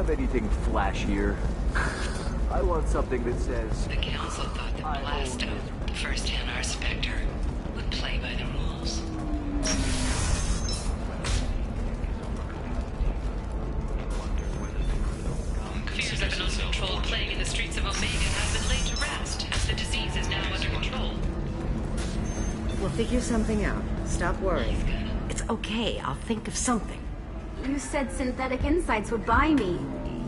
have anything flashier. I want something that says... The Council thought that Blasto, the first Hanar Spectre, would play by the rules. Fears of an uncontrolled plague in the streets of Omega have been laid to rest, as the disease is now under control. We'll figure something out. Stop worrying. It's okay, I'll think of something. You said Synthetic Insights would buy me.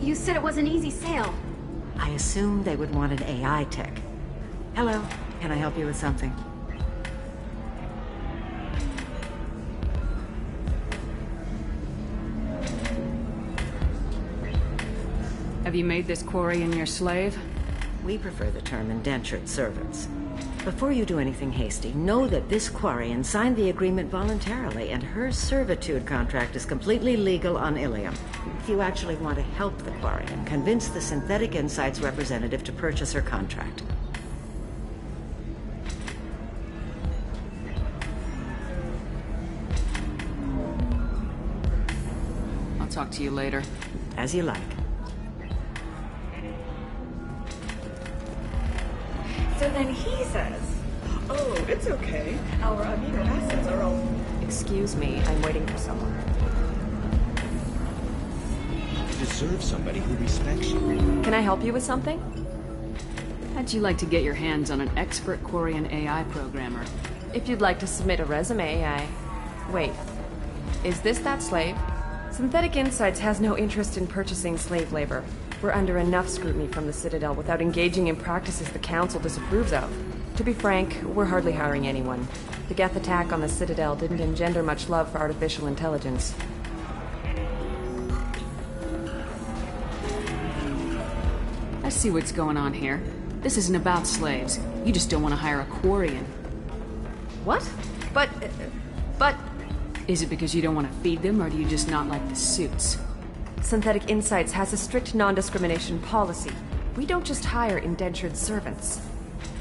You said it was an easy sale. I assumed they would want an AI tech. Hello, can I help you with something? Have you made this Quarian your slave? We prefer the term indentured servants. Before you do anything hasty, know that this Quarian signed the agreement voluntarily, and her servitude contract is completely legal on Ilium. If you actually want to help the Quarian, convince the Synthetic Insights representative to purchase her contract. I'll talk to you later. As you like. So then he says, "Oh, it's okay. Our amino acids are all..." Excuse me, I'm waiting for someone. You deserve somebody who respects you. Can I help you with something? How'd you like to get your hands on an expert Quarian AI programmer? If you'd like to submit a resume, Wait. Is this that slave? Synthetic Insights has no interest in purchasing slave labor. We're under enough scrutiny from the Citadel without engaging in practices the Council disapproves of. To be frank, we're hardly hiring anyone. The Geth attack on the Citadel didn't engender much love for artificial intelligence. I see what's going on here. This isn't about slaves. You just don't want to hire a Quarian. What? But... Is it because you don't want to feed them, or do you just not like the suits? Synthetic Insights has a strict non-discrimination policy. We don't just hire indentured servants.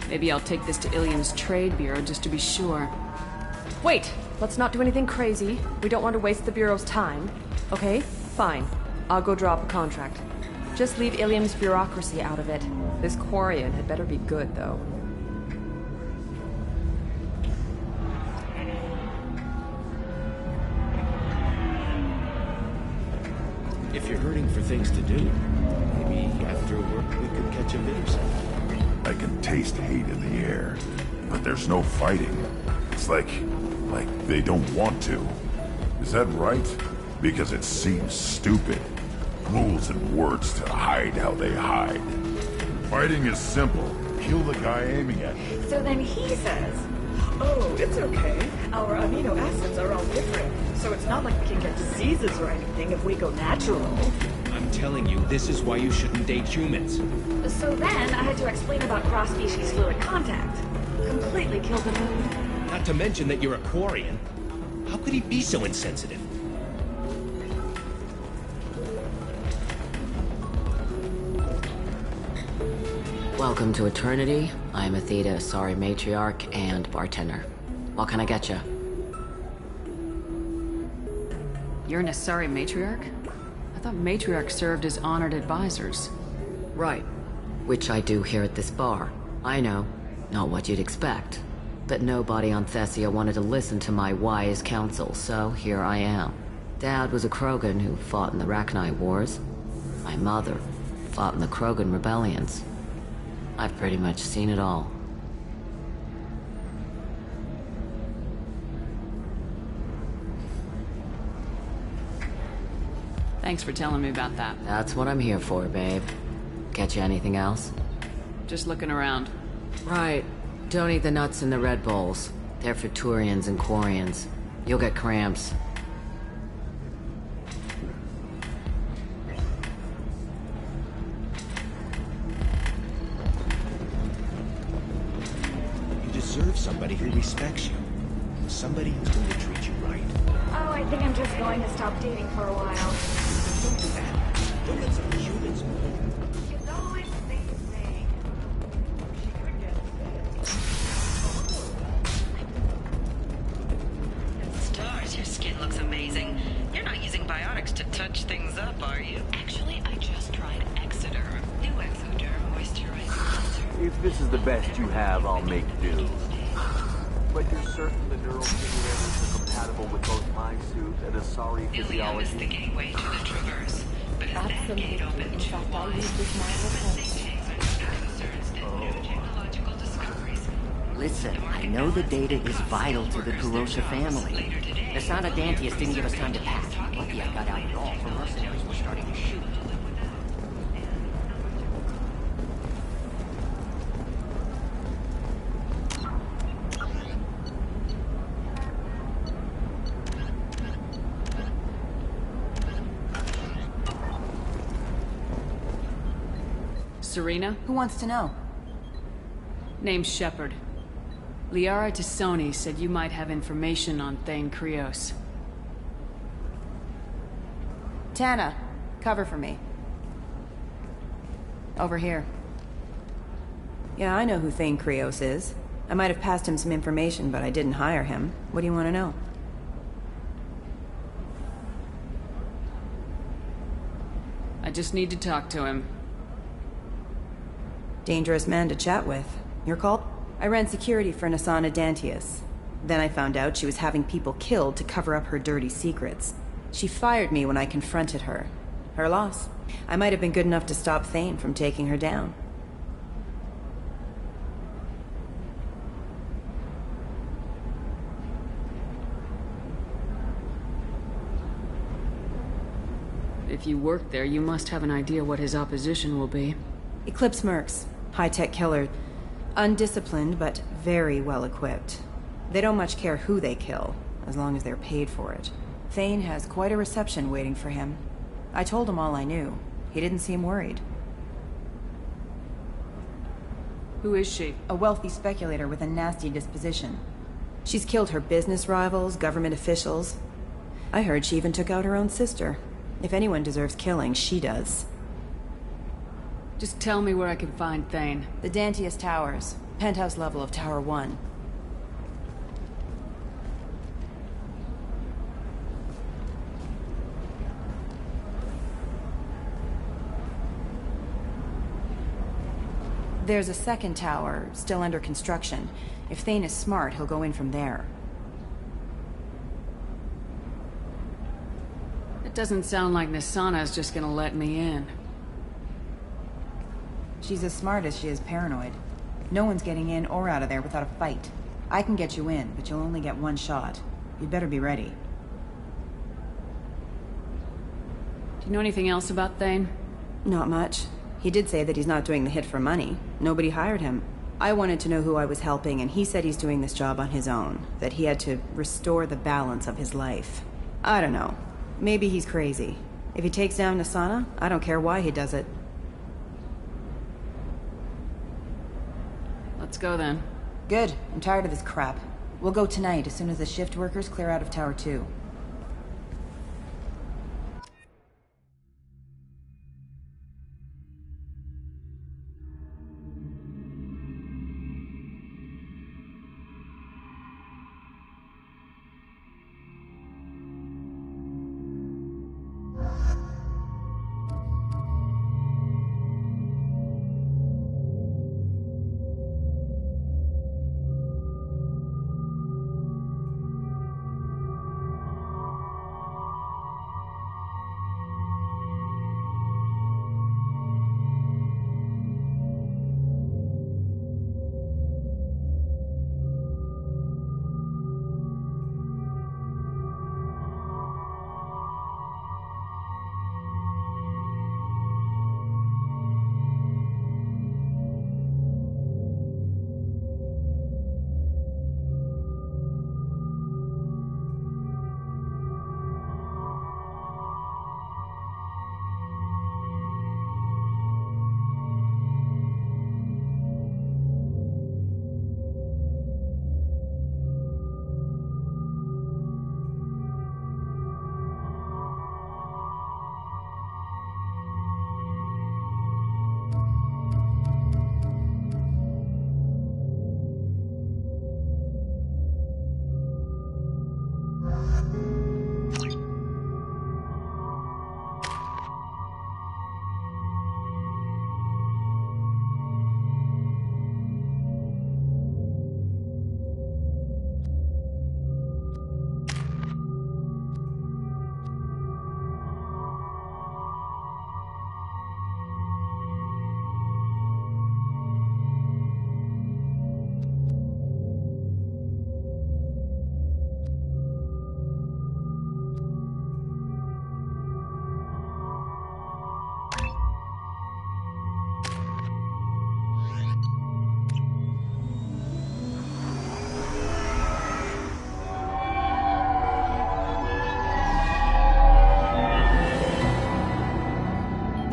Maybe I'll take this to Ilium's Trade Bureau just to be sure. Wait! Let's not do anything crazy. We don't want to waste the Bureau's time. Okay? Fine. I'll go draw up a contract. Just leave Ilium's bureaucracy out of it. This Quarian had better be good, though. If you're hurting for things to do, maybe after work we could catch a bit or something. I can taste hate in the air, but there's no fighting. It's like they don't want to. Is that right? Because it seems stupid. Rules and words to hide how they hide. Fighting is simple. Kill the guy aiming at you. So then he says, "Oh, it's okay. Our amino acids are all different, so it's not like we can get diseases or anything if we go natural." I'm telling you, this is why you shouldn't date humans. So then I had to explain about cross-species fluid contact. Completely killed the mood. Not to mention that you're a Quarian. How could he be so insensitive? Welcome to Eternity. I'm Athena, Asari Matriarch and bartender. What can I get you? You're an Asari Matriarch? I thought Matriarch served as honored advisors. Right. Which I do here at this bar. I know. Not what you'd expect. But nobody on Thessia wanted to listen to my wise counsel, so here I am. Dad was a Krogan who fought in the Rachni Wars. My mother fought in the Krogan rebellions. I've pretty much seen it all. Thanks for telling me about that. That's what I'm here for, babe. Get you anything else? Just looking around. Right. Don't eat the nuts in the Red Bowls. They're for Turians and Quarians. You'll get cramps. You deserve somebody who respects you. Somebody who's going to treat you right. Oh, I think I'm just going to stop dating for a while. Don't do that. Don't let some humans move. It's always the same thing. Stars, your skin looks amazing. You're not using biotics to touch things up, are you? Actually, I just tried Exoderm. New Exoderm moisturizing cleanser. If this is the best you have, I'll make do. But you're certain the neural simulators are compatible with both my suit and Asari Ilium is physiology? the gateway to the Traverse. But if that gate opened too wide, Listen, I know the data is vital to the Kurosha family. Asana Dantius didn't give us time to pack. Lucky I got out at all, for mercenaries were starting to shoot. Serena? Who wants to know? Name's Shepard. Liara Tassoni said you might have information on Thane Krios. Tana, cover for me. Over here. Yeah, I know who Thane Krios is. I might have passed him some information, but I didn't hire him. What do you want to know? I just need to talk to him. Dangerous man to chat with. You're called? I ran security for Asana Dantius. Then I found out she was having people killed to cover up her dirty secrets. She fired me when I confronted her. Her loss. I might have been good enough to stop Thane from taking her down. If you work there, you must have an idea what his opposition will be. Eclipse Mercs. High-tech killer. Undisciplined, but very well equipped. They don't much care who they kill, as long as they're paid for it. Thane has quite a reception waiting for him. I told him all I knew. He didn't seem worried. Who is she? A wealthy speculator with a nasty disposition. She's killed her business rivals, government officials. I heard she even took out her own sister. If anyone deserves killing, she does. Just tell me where I can find Thane. The Dantius Towers. Penthouse level of Tower 1. There's a second tower, still under construction. If Thane is smart, he'll go in from there. It doesn't sound like Nasana's just gonna let me in. She's as smart as she is paranoid. No one's getting in or out of there without a fight. I can get you in, but you'll only get one shot. You'd better be ready. Do you know anything else about Thane? Not much. He did say that he's not doing the hit for money. Nobody hired him. I wanted to know who I was helping, and he said he's doing this job on his own. That he had to restore the balance of his life. I don't know. Maybe he's crazy. If he takes down Nasana, I don't care why he does it. Let's go then. Good. I'm tired of this crap. We'll go tonight as soon as the shift workers clear out of Tower 2.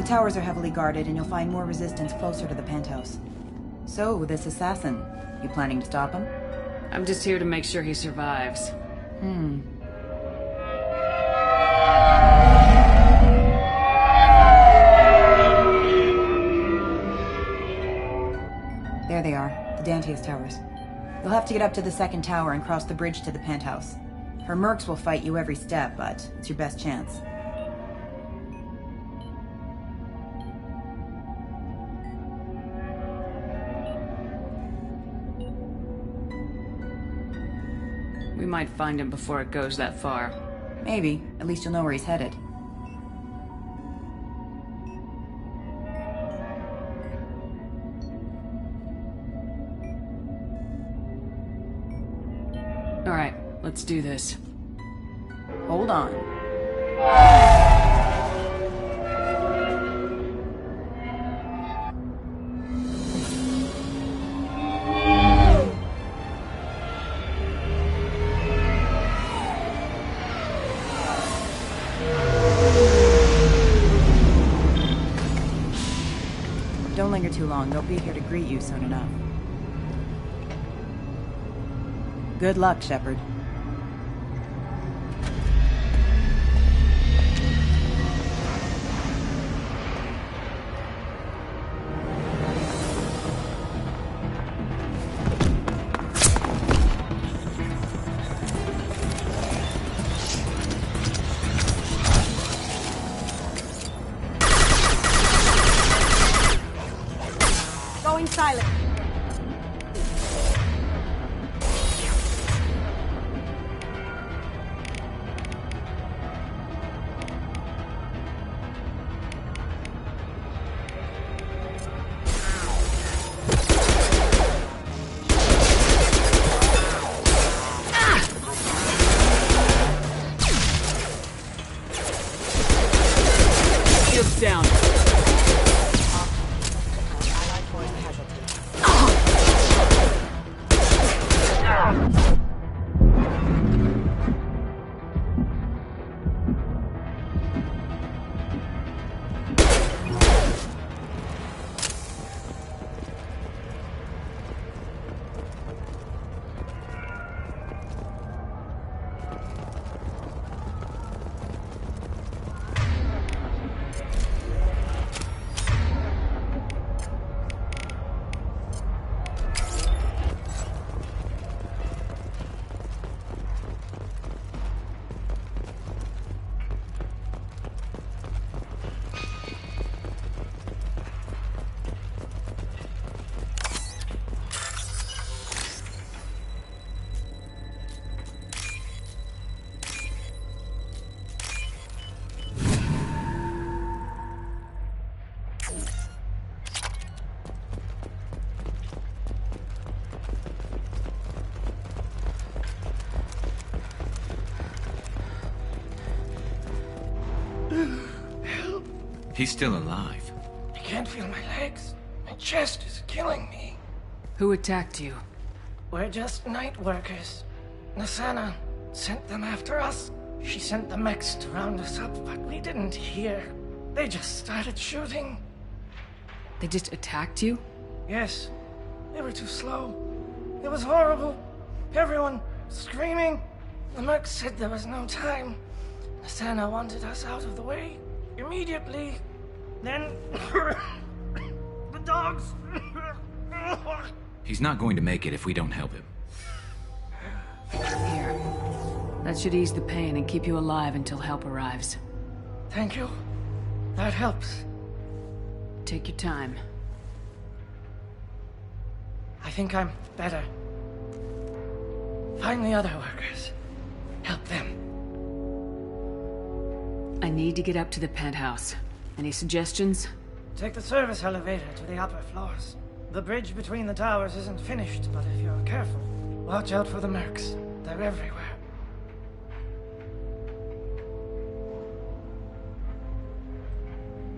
towers are heavily guarded, and you'll find more resistance closer to the penthouse. So, this assassin, you planning to stop him? I'm just here to make sure he survives. There they are, the Dantius Towers. You'll have to get up to the second tower and cross the bridge to the penthouse. Her mercs will fight you every step, but it's your best chance. We might find him before it goes that far. Maybe. At least you'll know where he's headed. All right, let's do this. Hold on. Don't linger too long. They'll be here to greet you soon enough. Good luck, Shepard. Going silent. Shields down. He's still alive. I can't feel my legs. My chest is killing me. Who attacked you? We're just night workers. Nassana sent them after us. She sent the mechs to round us up, but we didn't hear. They just started shooting. They just attacked you? Yes. They were too slow. It was horrible. Everyone screaming. The mechs said there was no time. Nassana wanted us out of the way. Immediately. Then... the dogs... He's not going to make it if we don't help him. Here. That should ease the pain and keep you alive until help arrives. Thank you. That helps. Take your time. I think I'm better. Find the other workers. Help them. I need to get up to the penthouse. Any suggestions? Take the service elevator to the upper floors. The bridge between the towers isn't finished, but if you're careful, watch out for the mercs. They're everywhere.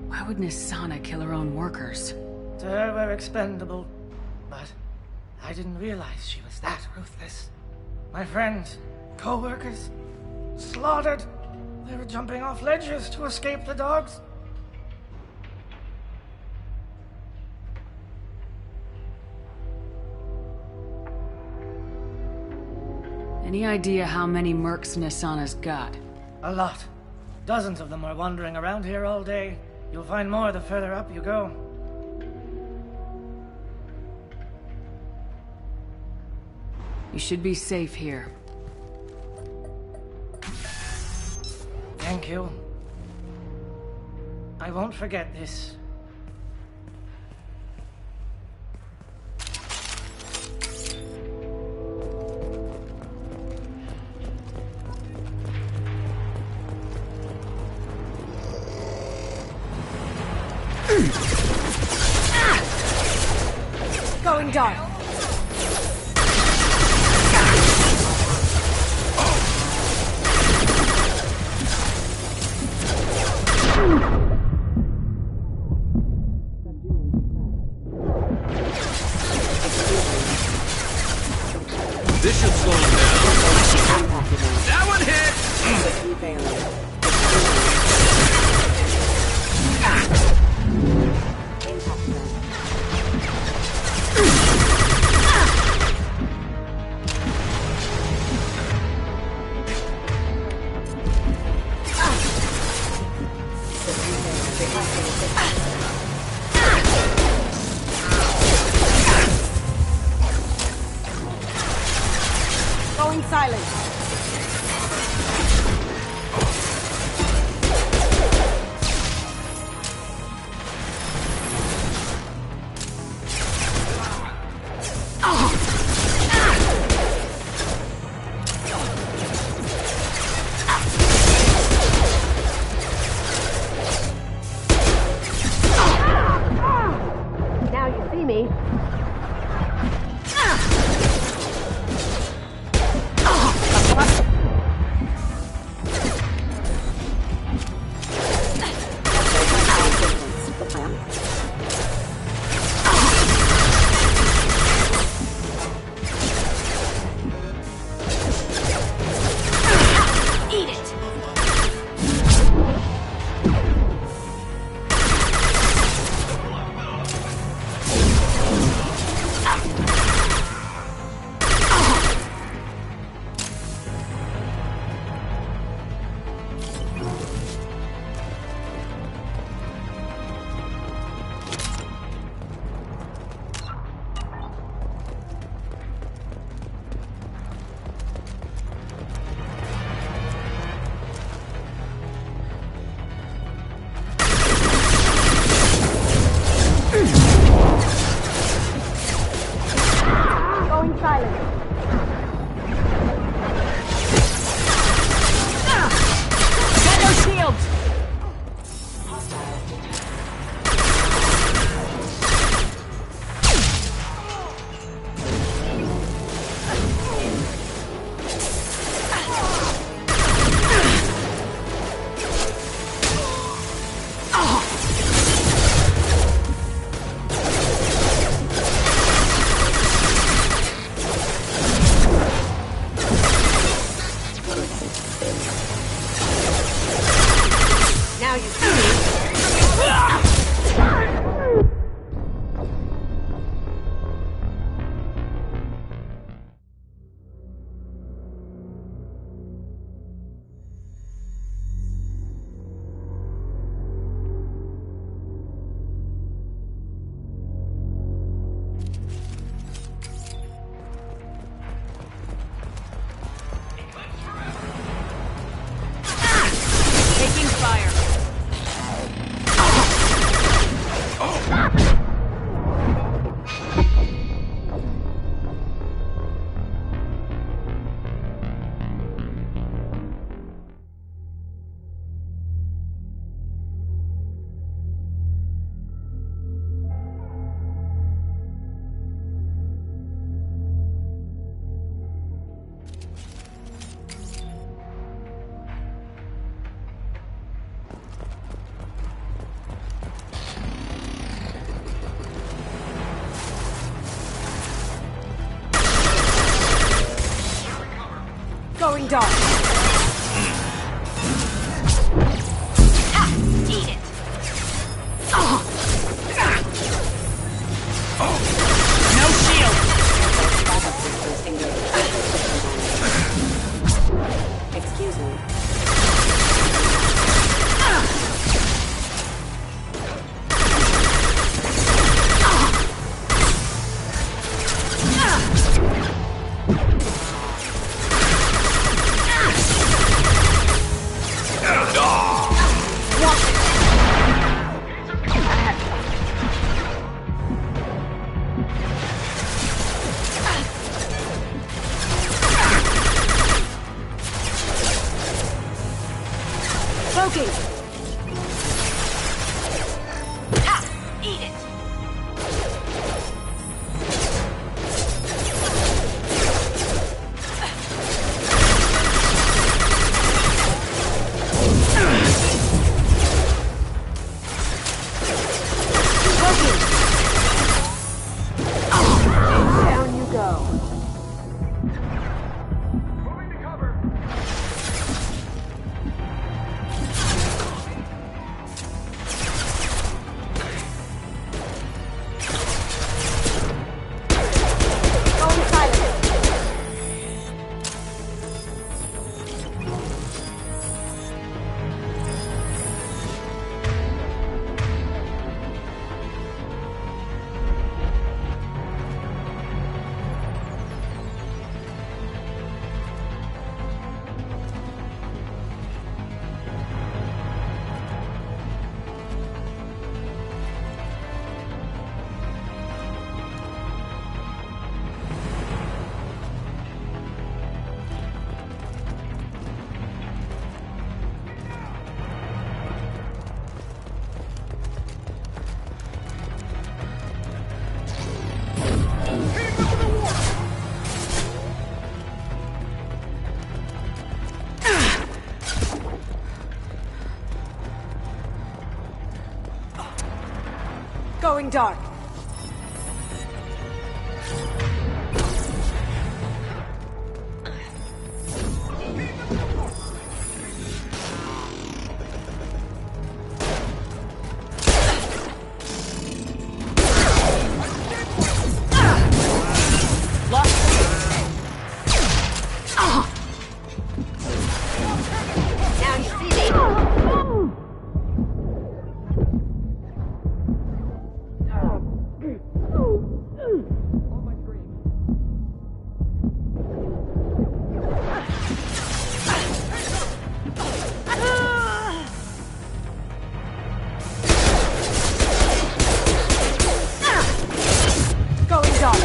Why would Nassana kill her own workers? To her, we're expendable. But I didn't realize she was that ruthless. My friends, co-workers, slaughtered. They were jumping off ledges to escape the dogs. Any idea how many mercs Nasana's got? A lot. Dozens of them are wandering around here all day. You'll find more the further up you go. You should be safe here. Thank you. I won't forget this. Going dark. This should slow him down. That one hit! Going silent. Now you see me. Eat it! Going silent. Got no shields. Now you see me. Taking fire. Going dark. Eat it! No shield. Cloaking! Ha! Eat it! Down you go. Going silent. Going dark. Now you see me. Going dark.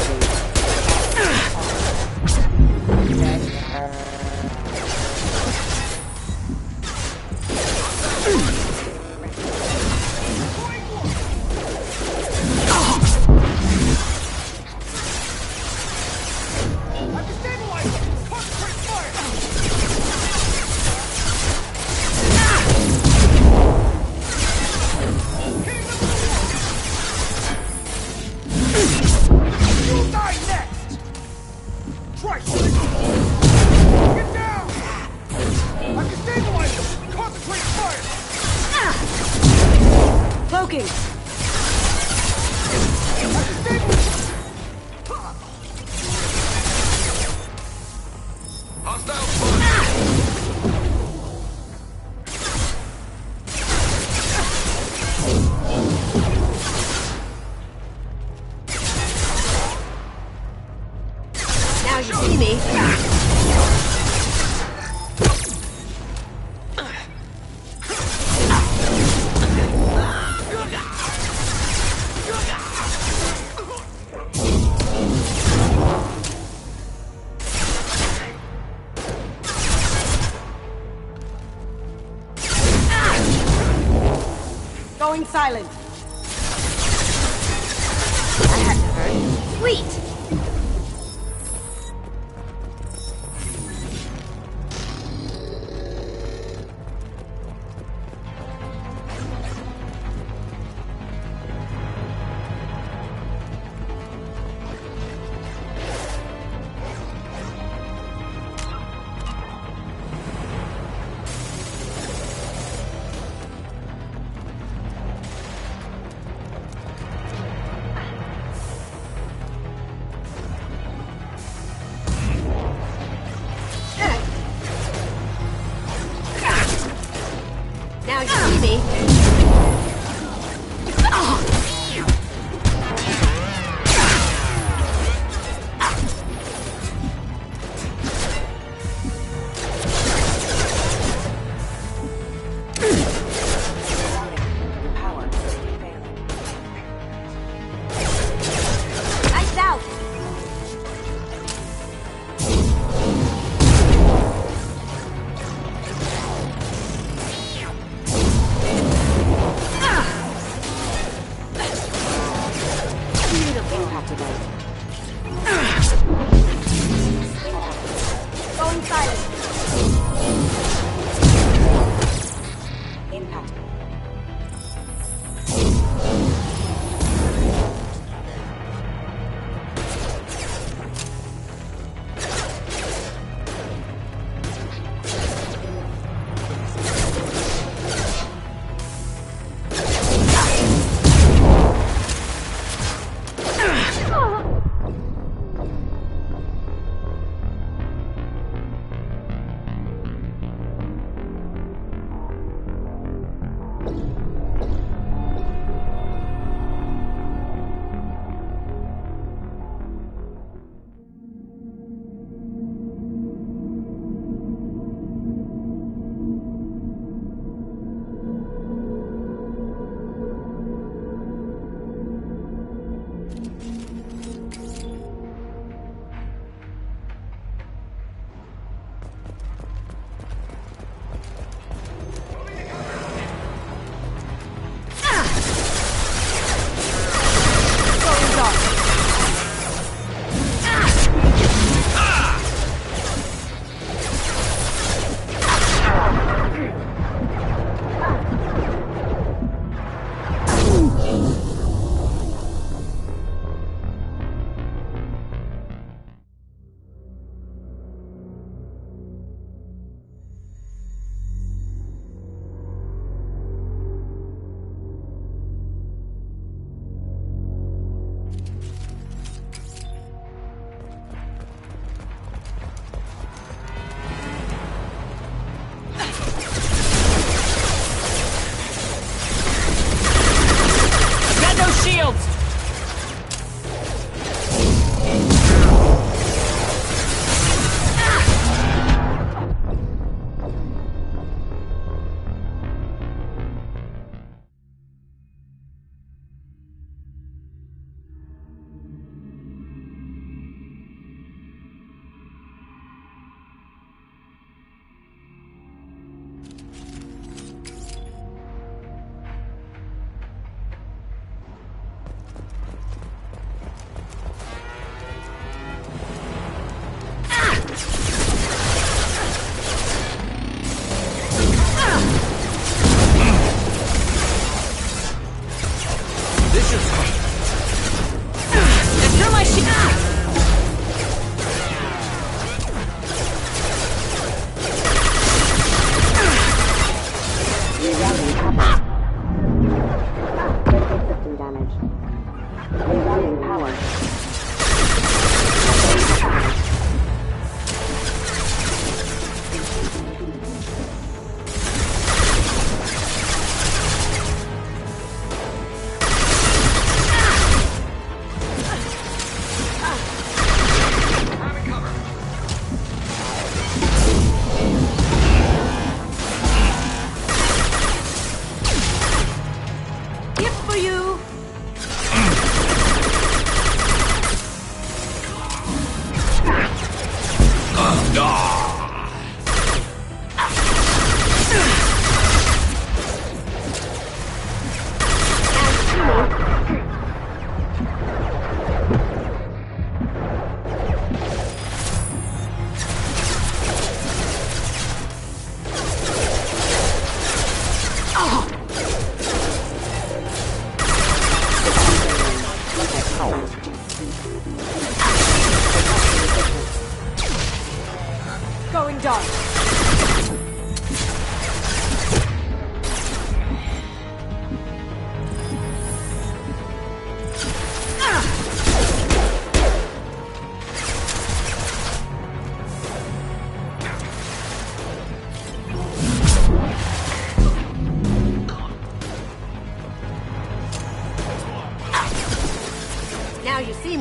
You'll die next! Try something! Get down! I can stabilize them! Concentrate fire! Cloaking. Now you see me. Going silent. I had to hurt. Sweet! Now you see me. Nice out.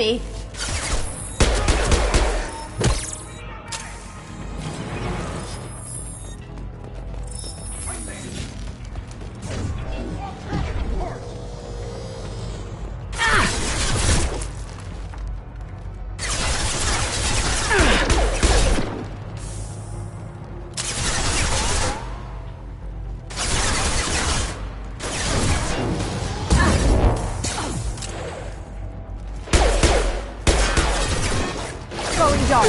me. Going dark.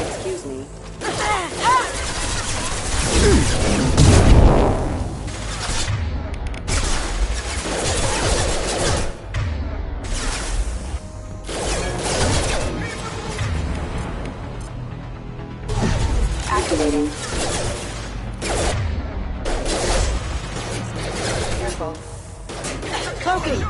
Excuse me. Activating. Careful. Cloaking.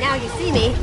Now you see me.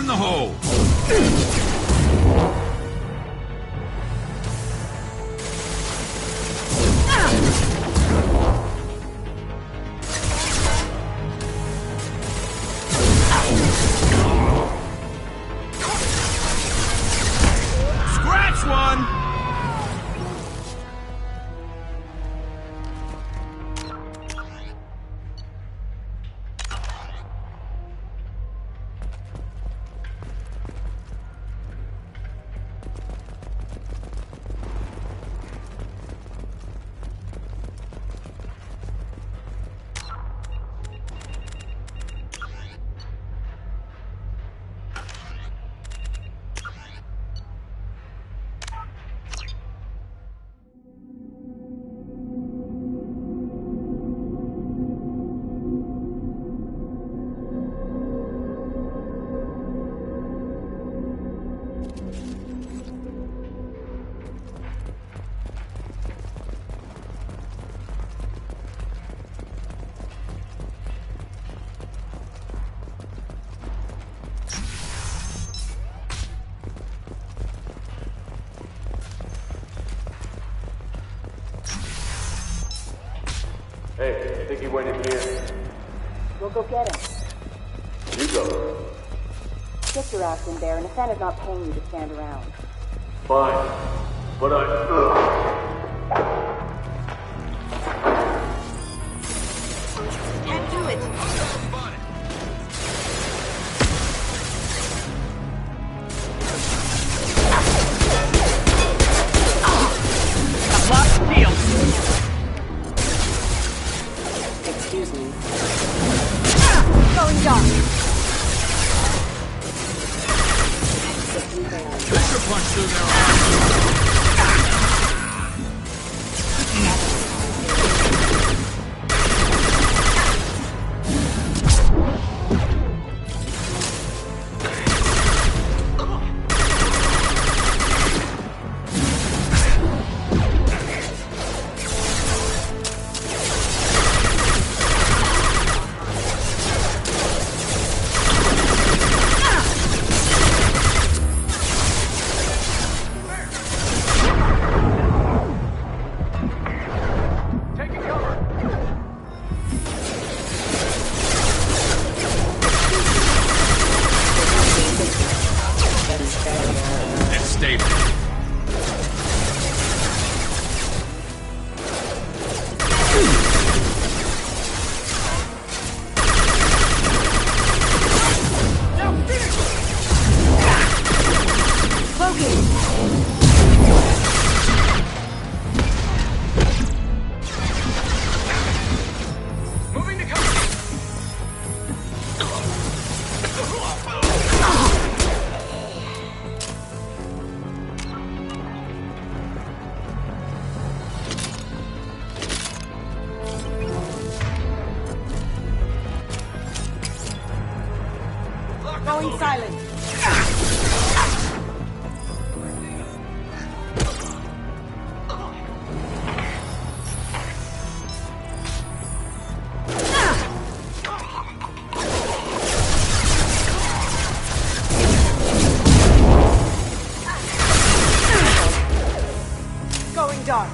in the hole! Scratch one! Hey, I think he went in here. We'll go get him. You go. Get your ass in there, and Nathana's not paying you to stand around. Fine. But Can't do it. I've lost the deal. Excuse me. Going dark. Pressure punch through their arms. It's stable. Moving to cover. Going silent. Going dark.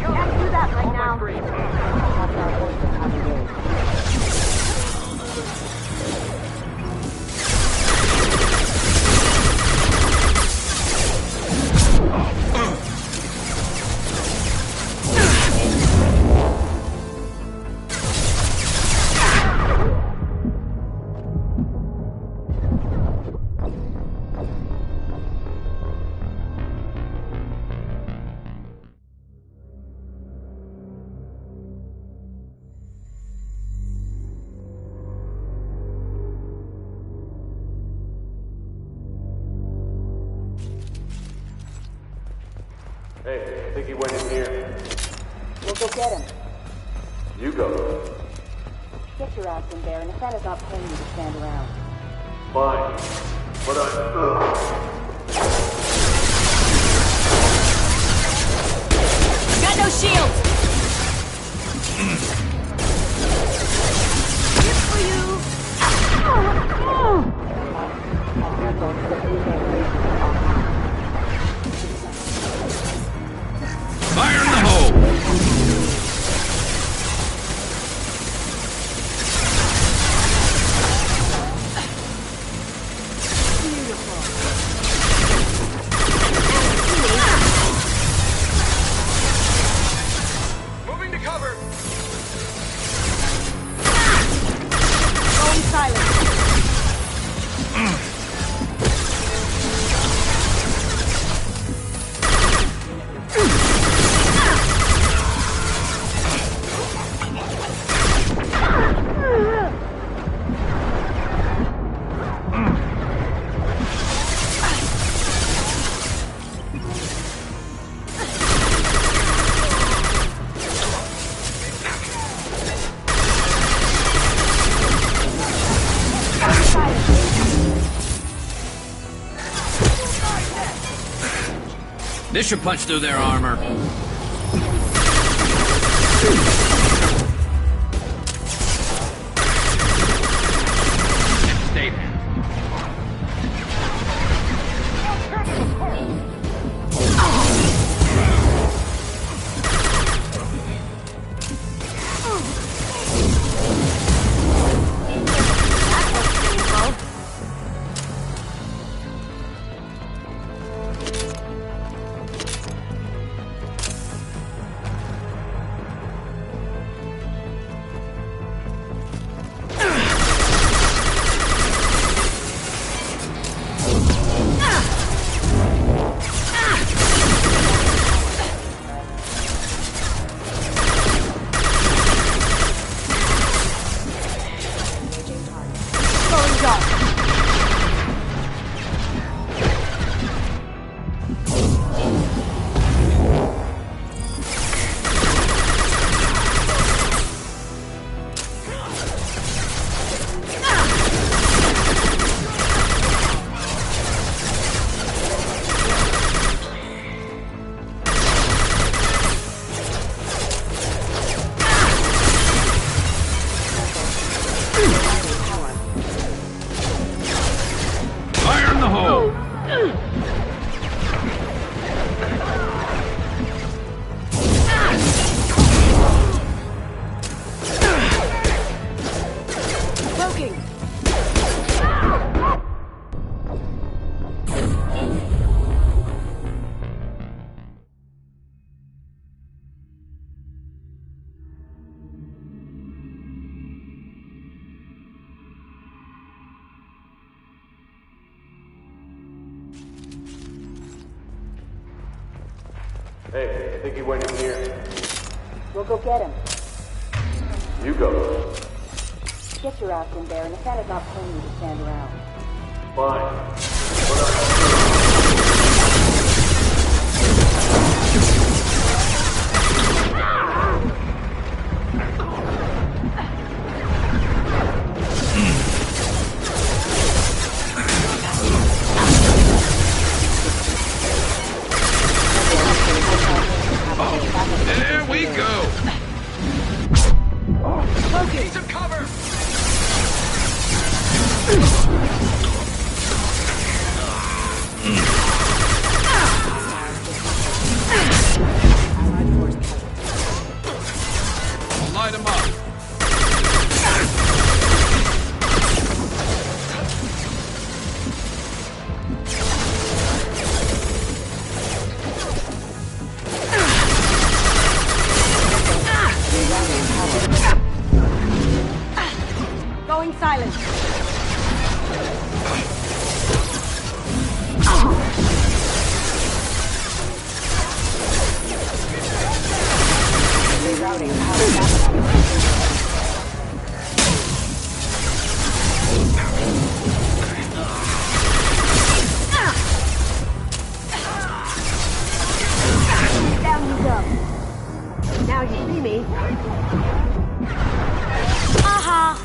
Can't do that right now. Hey, I think he went in here. We'll go get him. You go. Get your ass in there, and Nathana's not paying you to stand around. Fine. But Got no shield. Good for you. This should punch through their armor. Stay there. Hey, I think he went in here. We'll go get him. You go. Get your ass in there, and Nathana's not paying you to stand around. Fine. There we go! Need some cover! Light him up. Going silent. Down you go. Now you see me. Aha!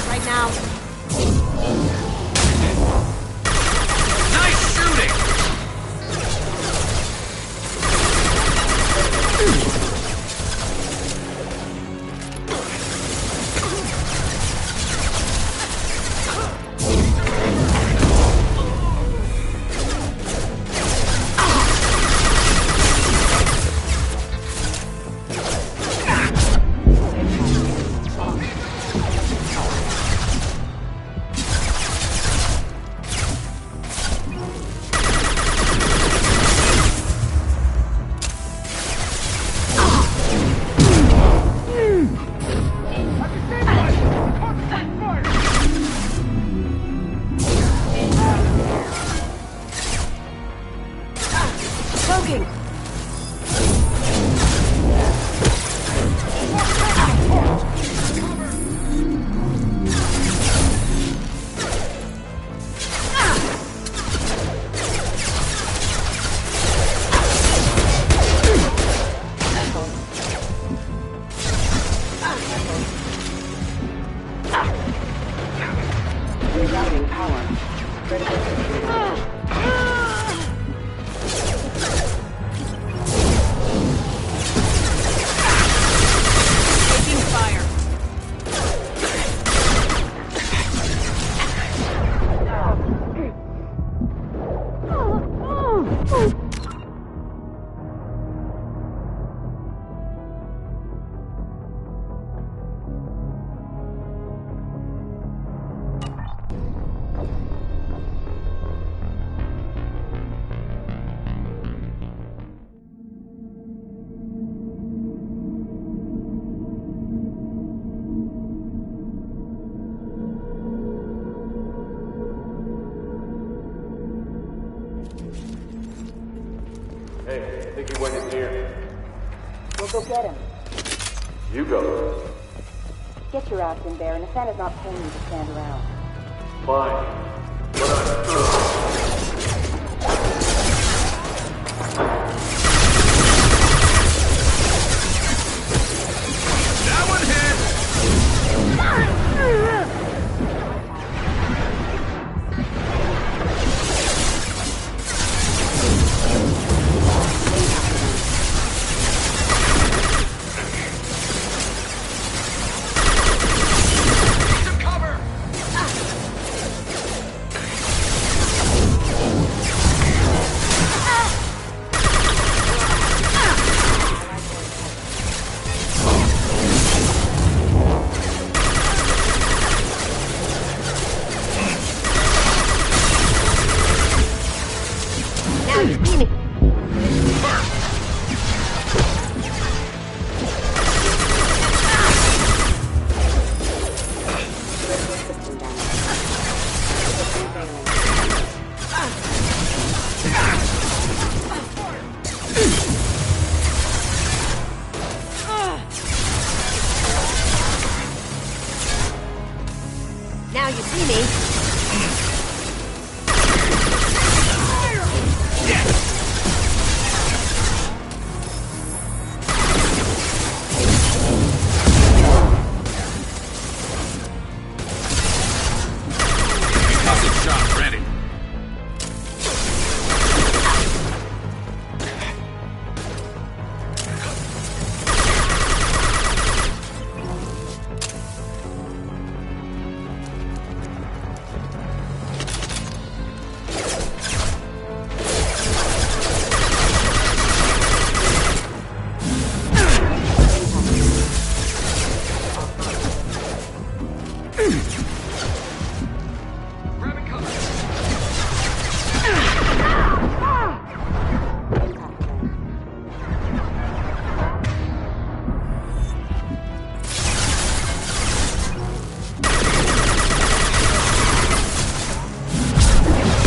right now. Nice shooting! get him. You go. Get your ass in there, and Nathana's not paying you to stand around. Fine. That one hit! Now you see me. Concussive shot ready.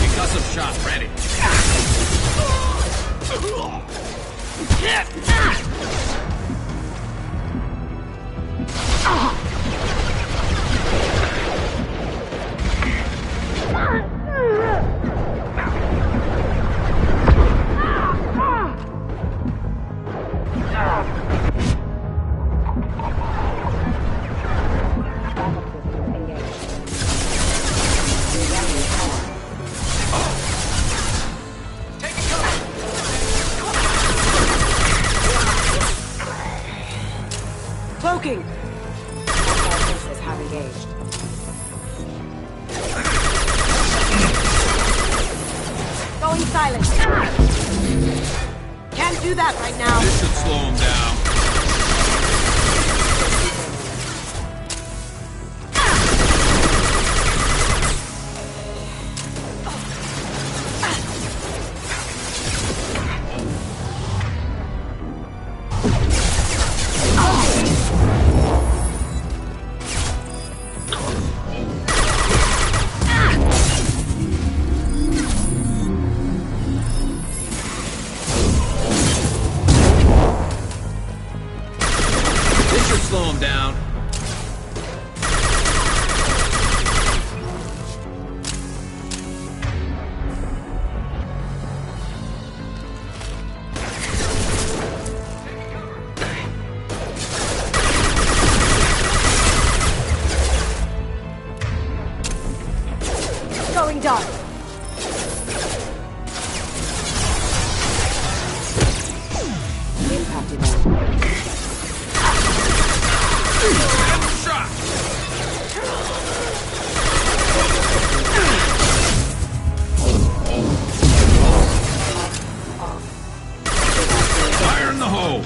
Concussive shot ready. Cloaking! Forces have engaged. Going silent. Can't do that right now. This should slow him down. Slow him down. Going dark. Impacting them. Shot! Fire in the hole!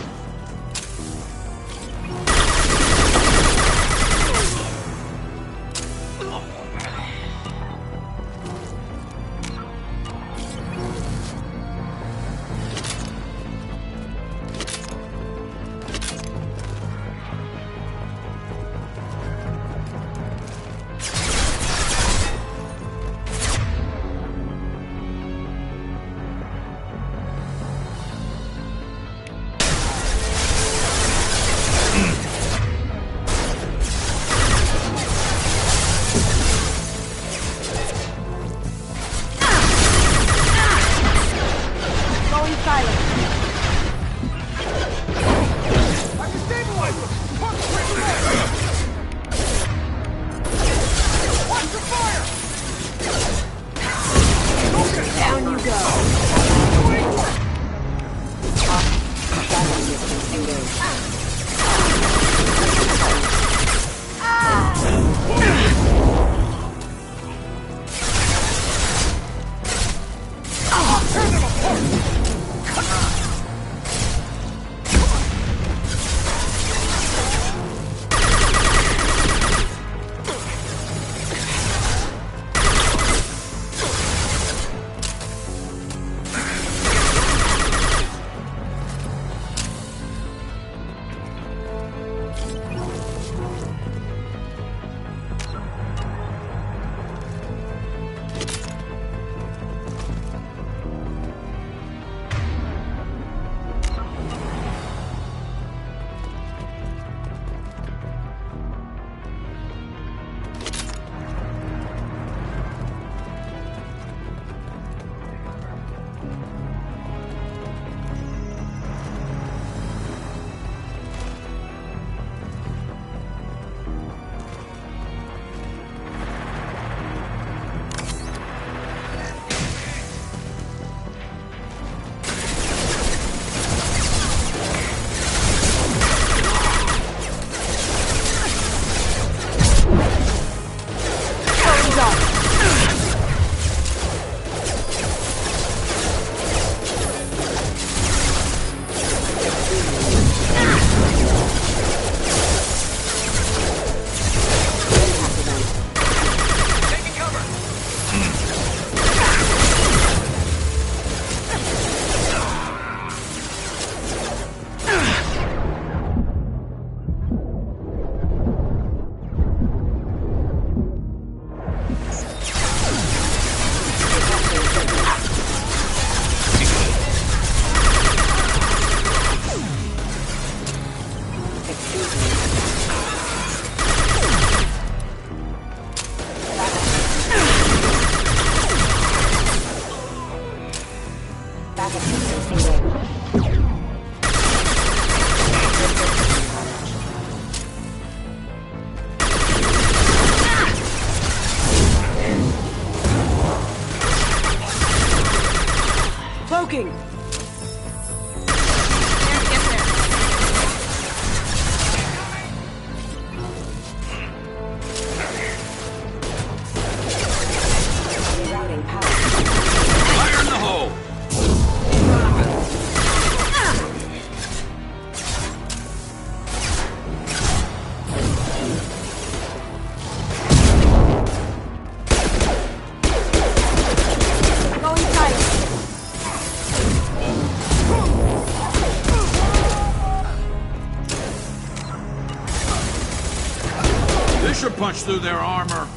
Pressure punch through their armor.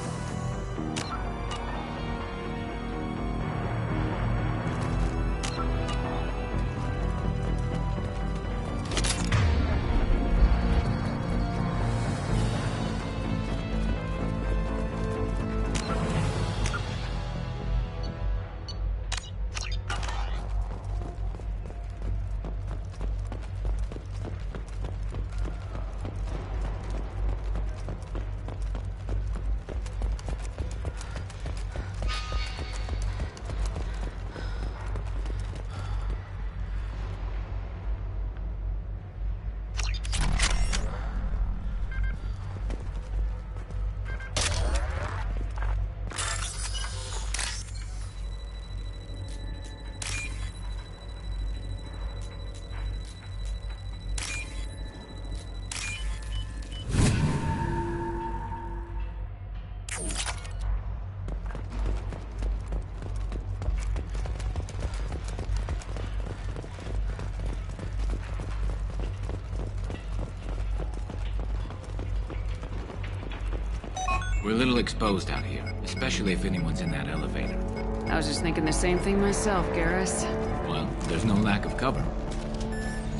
We're a little exposed out here, especially if anyone's in that elevator. I was just thinking the same thing myself, Garrus. Well, there's no lack of cover.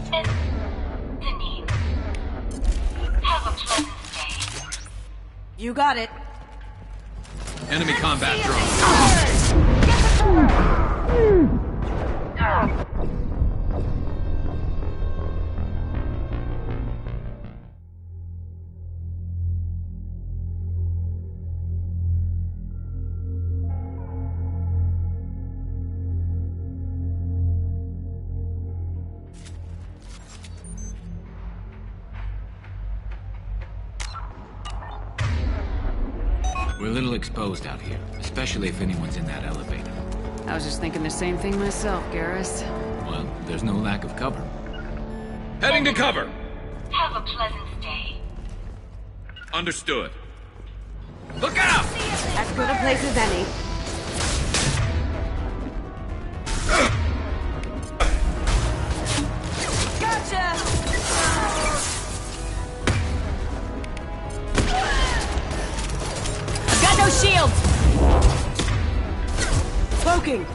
Have a pleasant day. You got it. Enemy combat drone. We're a little exposed out here, especially if anyone's in that elevator. I was just thinking the same thing myself, Garrus. Well, there's no lack of cover. Heading to cover. Have a pleasant day. Understood. Look out! As good a place as any. No shields! Cloaking!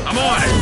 I'm on it!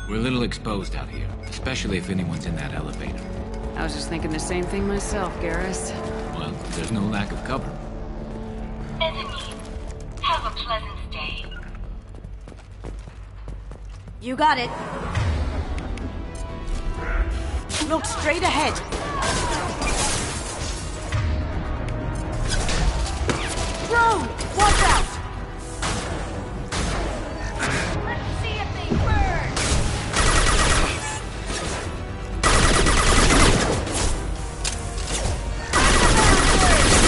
We're a little exposed out here, especially if anyone's in that elevator. I was just thinking the same thing myself, Garrus. Well, there's no lack of cover. Enemy, have a pleasant day. You got it. Look straight ahead. Drone! Watch out! Let's see if they burn.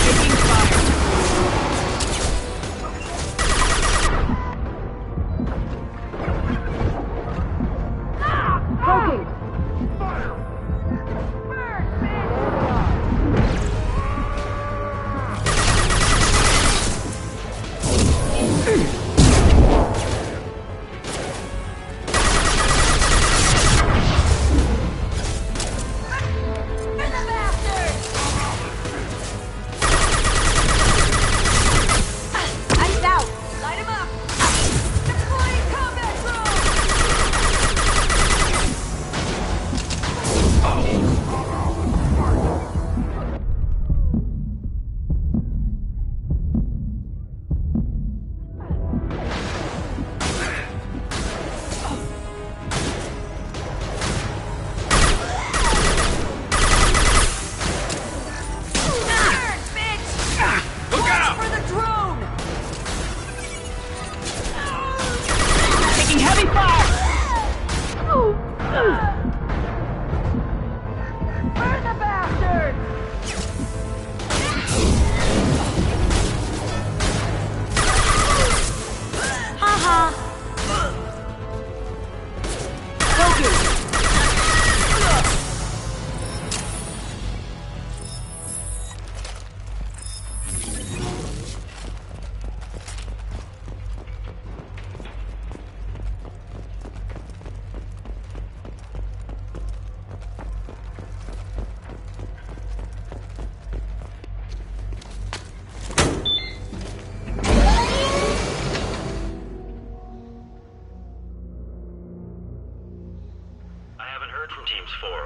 Taking fire. Cloaking!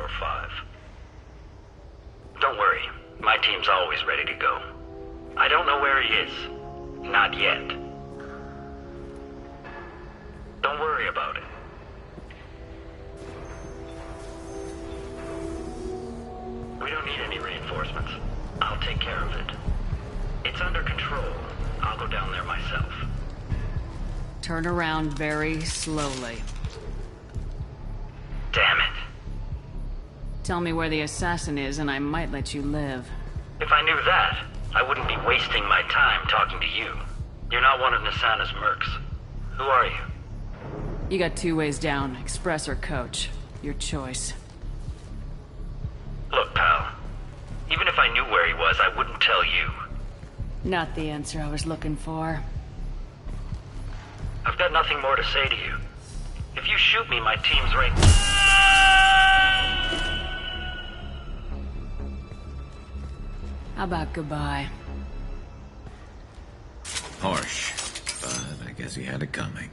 5. Don't worry, my team's always ready to go. I don't know where he is. Not yet. Don't worry about it. We don't need any reinforcements. I'll take care of it. It's under control. I'll go down there myself. Turn around very slowly. Damn it. Tell me where the assassin is and I might let you live. If I knew that, I wouldn't be wasting my time talking to you. You're not one of Nasana's mercs. Who are you? You got 2 ways down, express or coach. Your choice. Look, pal. Even if I knew where he was, I wouldn't tell you. Not the answer I was looking for. I've got nothing more to say to you. If you shoot me, my team's right... How about goodbye? Harsh, but I guess he had it coming.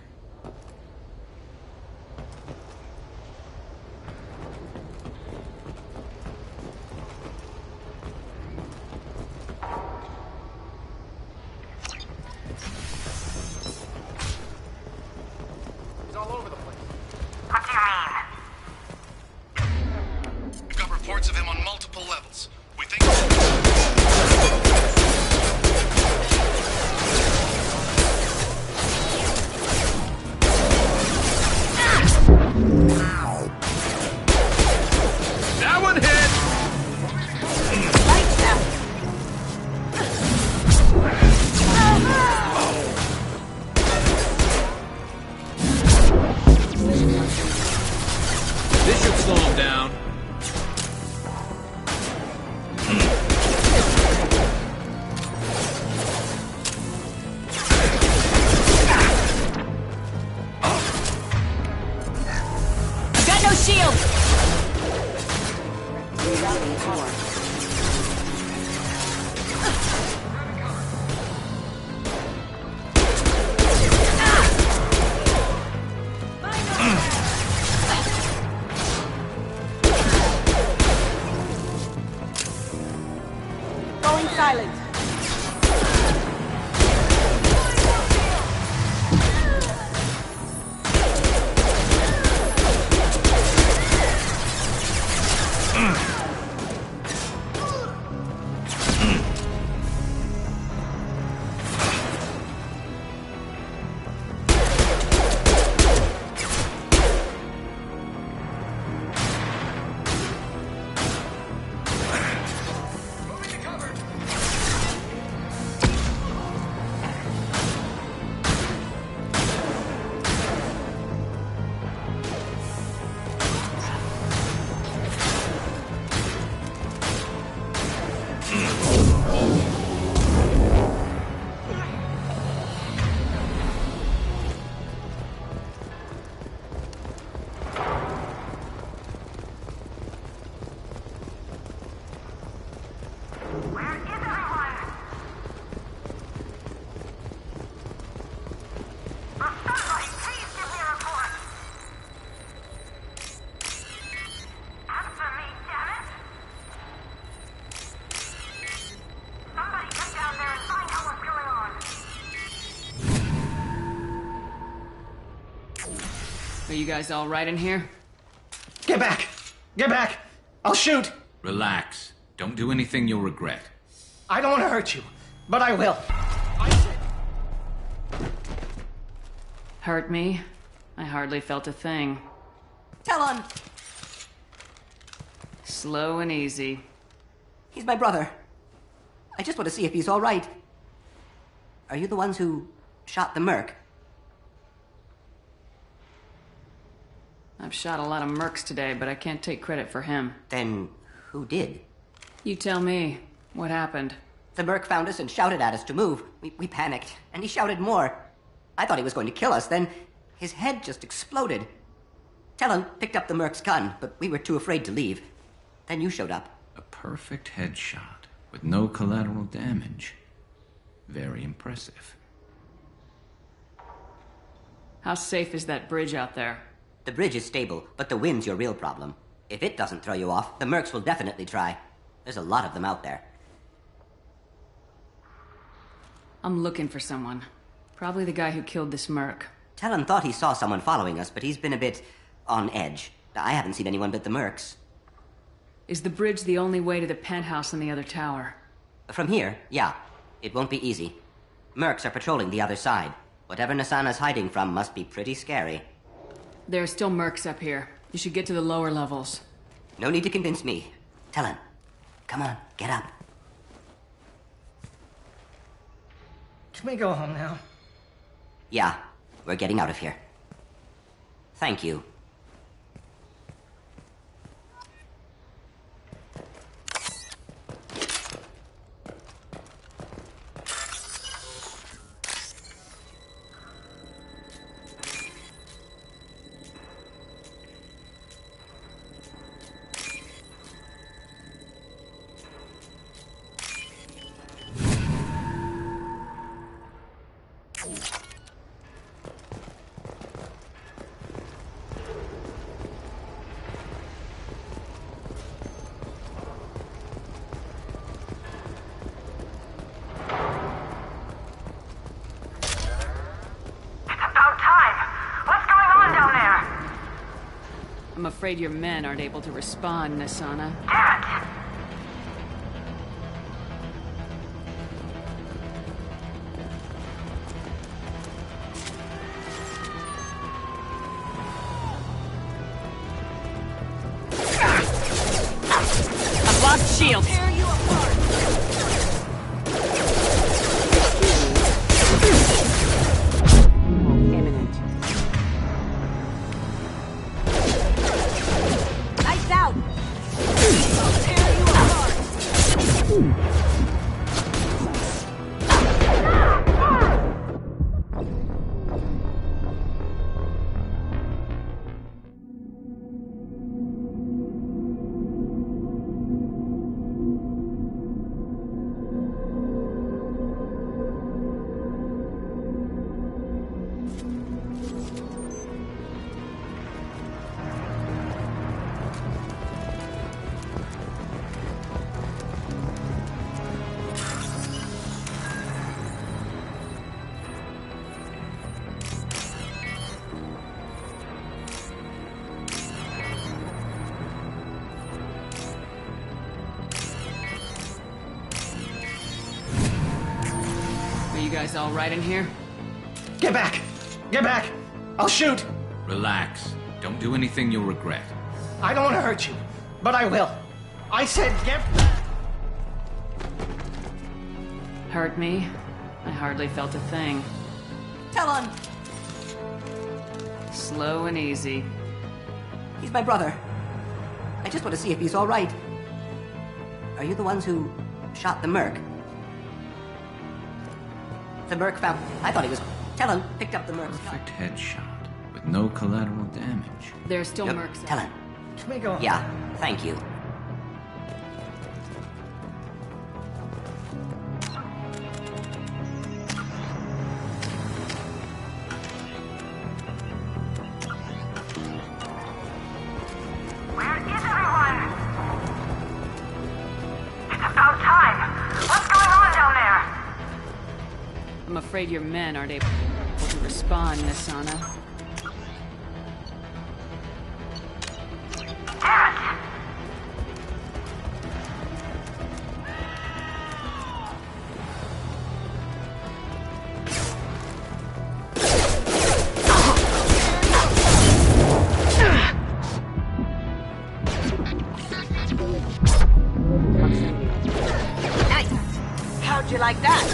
He's all over the place. What do you mean? We've got reports of him on multiple levels. We think... That one hit! Lights out! This should slow him down. I've got no shield! Going silent. Are you guys all right in here? Get back! Get back! I'll shoot! Relax. Don't do anything you'll regret. I don't want to hurt you, but I will. Hurt me? I hardly felt a thing. Talon! Slow and easy. He's my brother. I just want to see if he's all right. Are you the ones who shot the merc? I've shot a lot of mercs today, but I can't take credit for him. Then who did? You tell me. What happened? The merc found us and shouted at us to move. We panicked, and he shouted more. I thought he was going to kill us, then his head just exploded. Talon picked up the merc's gun, but we were too afraid to leave. Then you showed up. A perfect headshot with no collateral damage. Very impressive. How safe is that bridge out there? The bridge is stable, but the wind's your real problem. If it doesn't throw you off, the mercs will definitely try. There's a lot of them out there. I'm looking for someone. Probably the guy who killed this merc. Talon thought he saw someone following us, but he's been a bit on edge. I haven't seen anyone but the mercs. Is the bridge the only way to the penthouse in the other tower? From here, yeah. It won't be easy. Mercs are patrolling the other side. Whatever Nasana's hiding from must be pretty scary. There are still mercs up here. You should get to the lower levels. No need to convince me. Talon, come on, get up. Can we go home now? Yeah, we're getting out of here. Thank you. I'm afraid your men aren't able to respond, Nasana. Damn it! A blocked shield. Tear you apart. Imminent. Lights out. I'll tear you apart. Are you guys all right in here? Get back! Get back! I'll shoot! Relax. Don't do anything you'll regret. I don't want to hurt you, but I will. I said get back! Hurt me? I hardly felt a thing. Talon! Slow and easy. He's my brother. I just want to see if he's all right. Are you the ones who shot the merc? The merc found... I thought he was... Talon picked up the merc's gun. Perfect headshot with no collateral damage. There are still Yep, mercs out. Talon. Can we go? Yeah, thank you. Where is everyone? It's about time. What's going on down there? I'm afraid your men aren't able to respond, Nasana. Damn it! Nice. How'd you like that?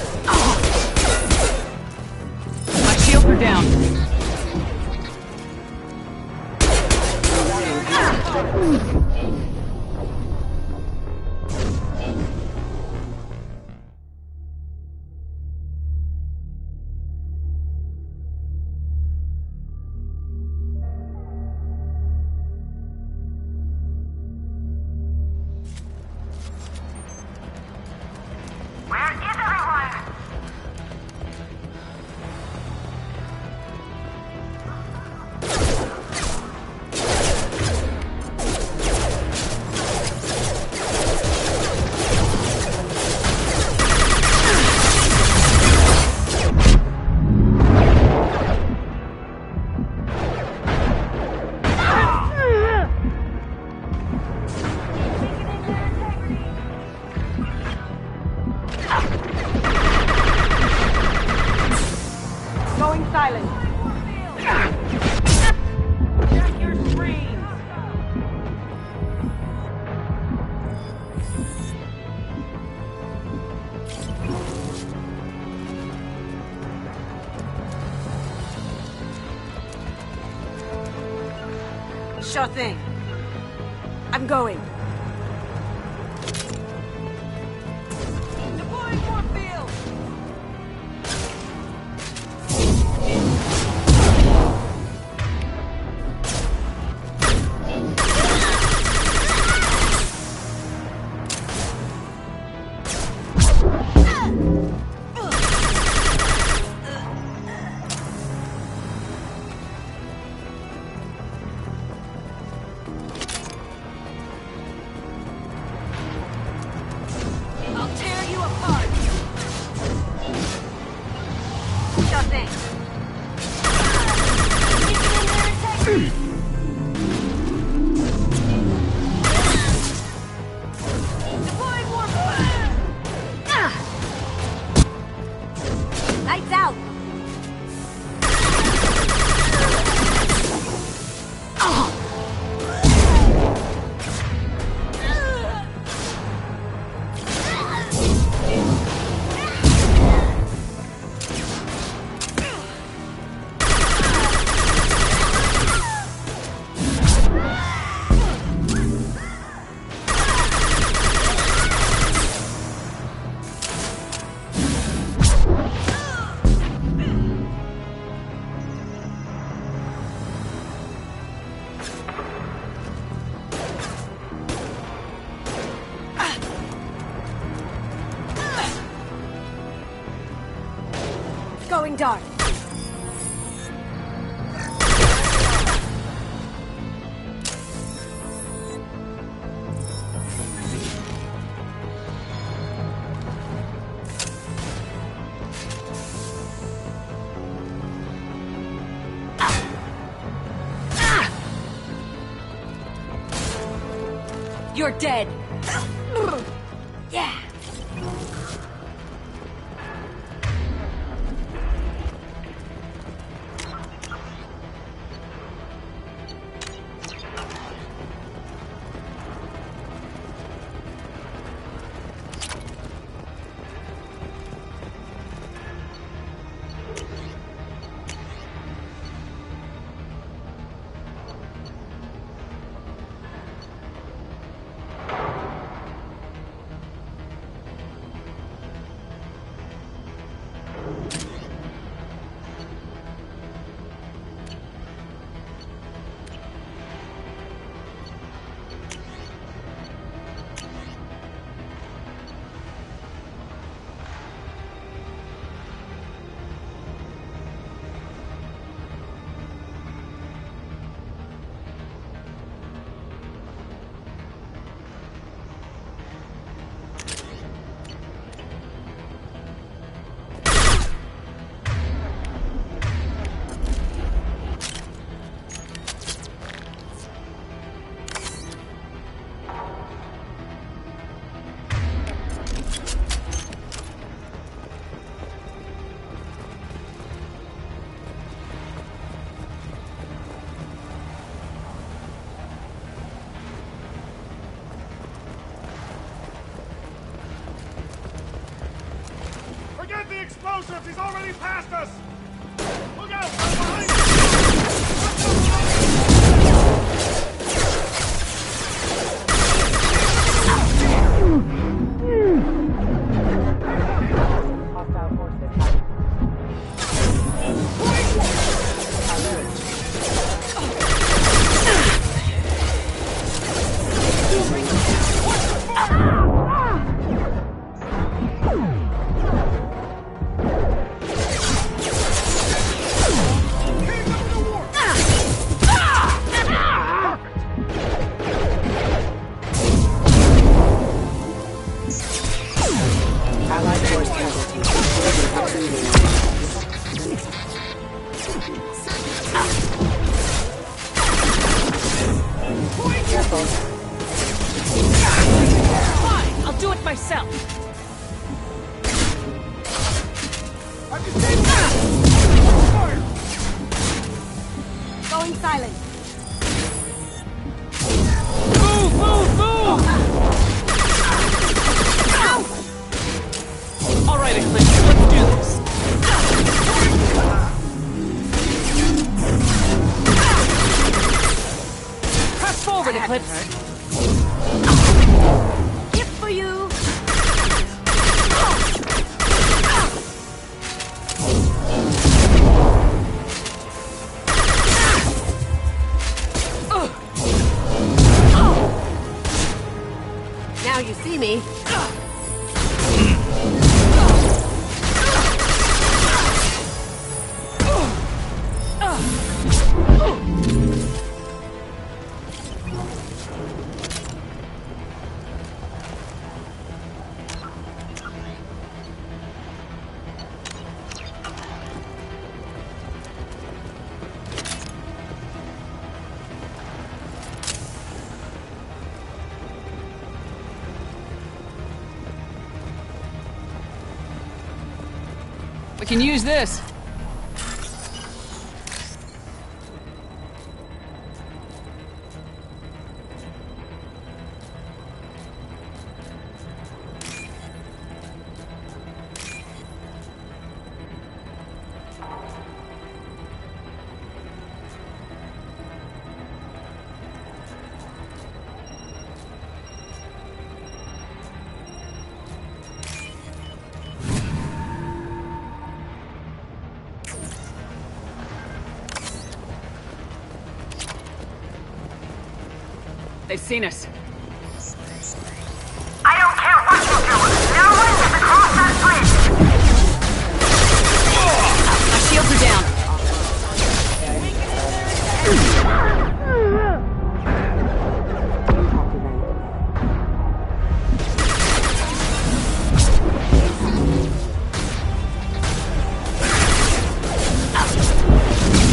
My shields are down. Where is everyone? Sure thing. I'm going. Deploying more field. I'll tear you apart. Sure thing. Keep it in there and take it. Deploying more fire. Lights out. Going dark. You're dead. Yeah. Forget the explosives! He's already past us! Look out! Behind you! Fine, I'll do it myself. Going silent. Move, move, move! All right, Eclipse, let's do this. Now you see me. We can use this. They've seen us. I don't care what you do. No one gets across that bridge. My shields are down.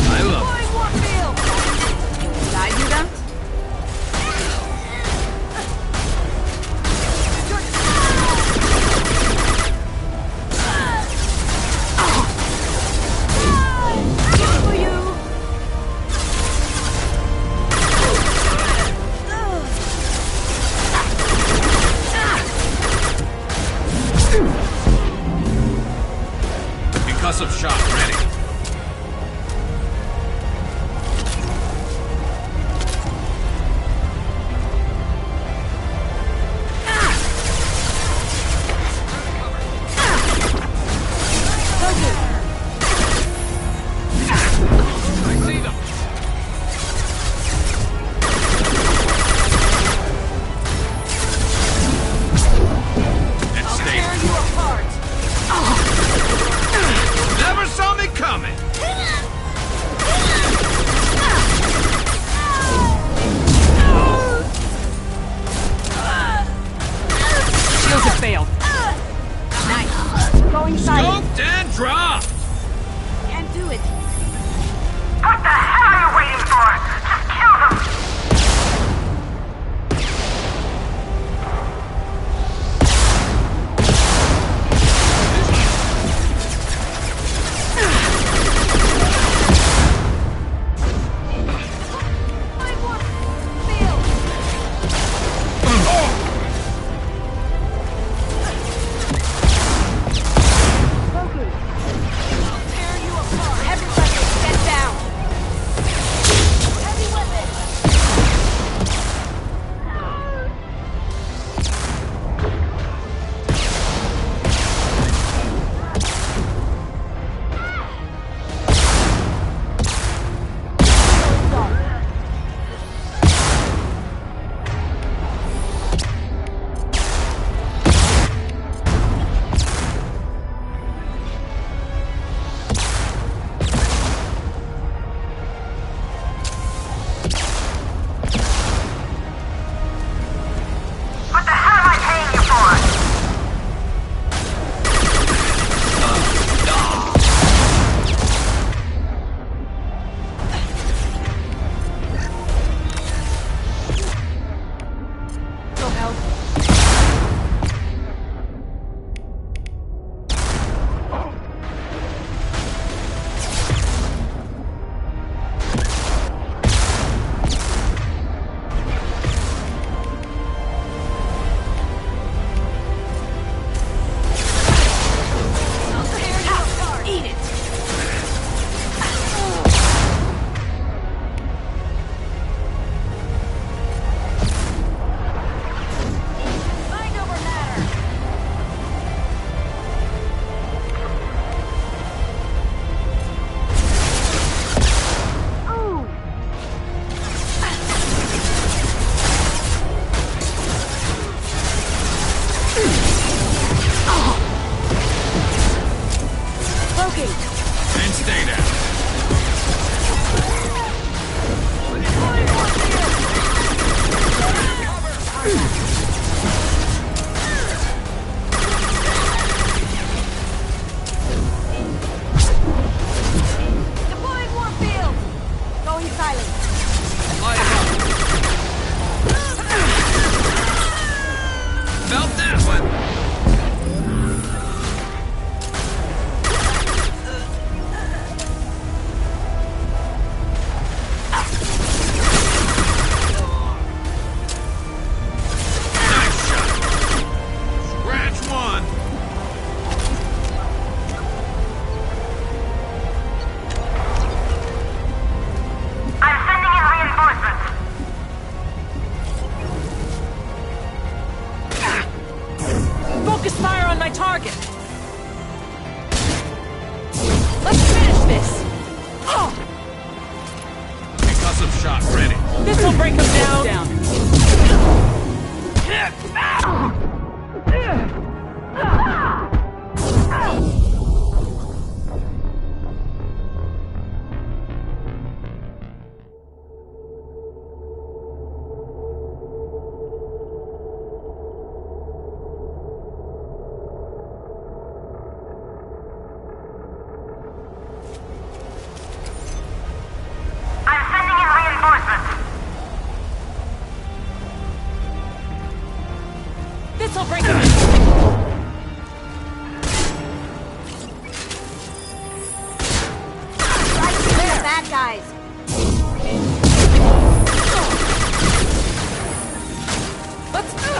I love Did I do them? concussive shot ready. my target! Let's finish this! Oh! Concussive shot ready. This'll break him down! This'll break him! Right there, bad guys! Let's go!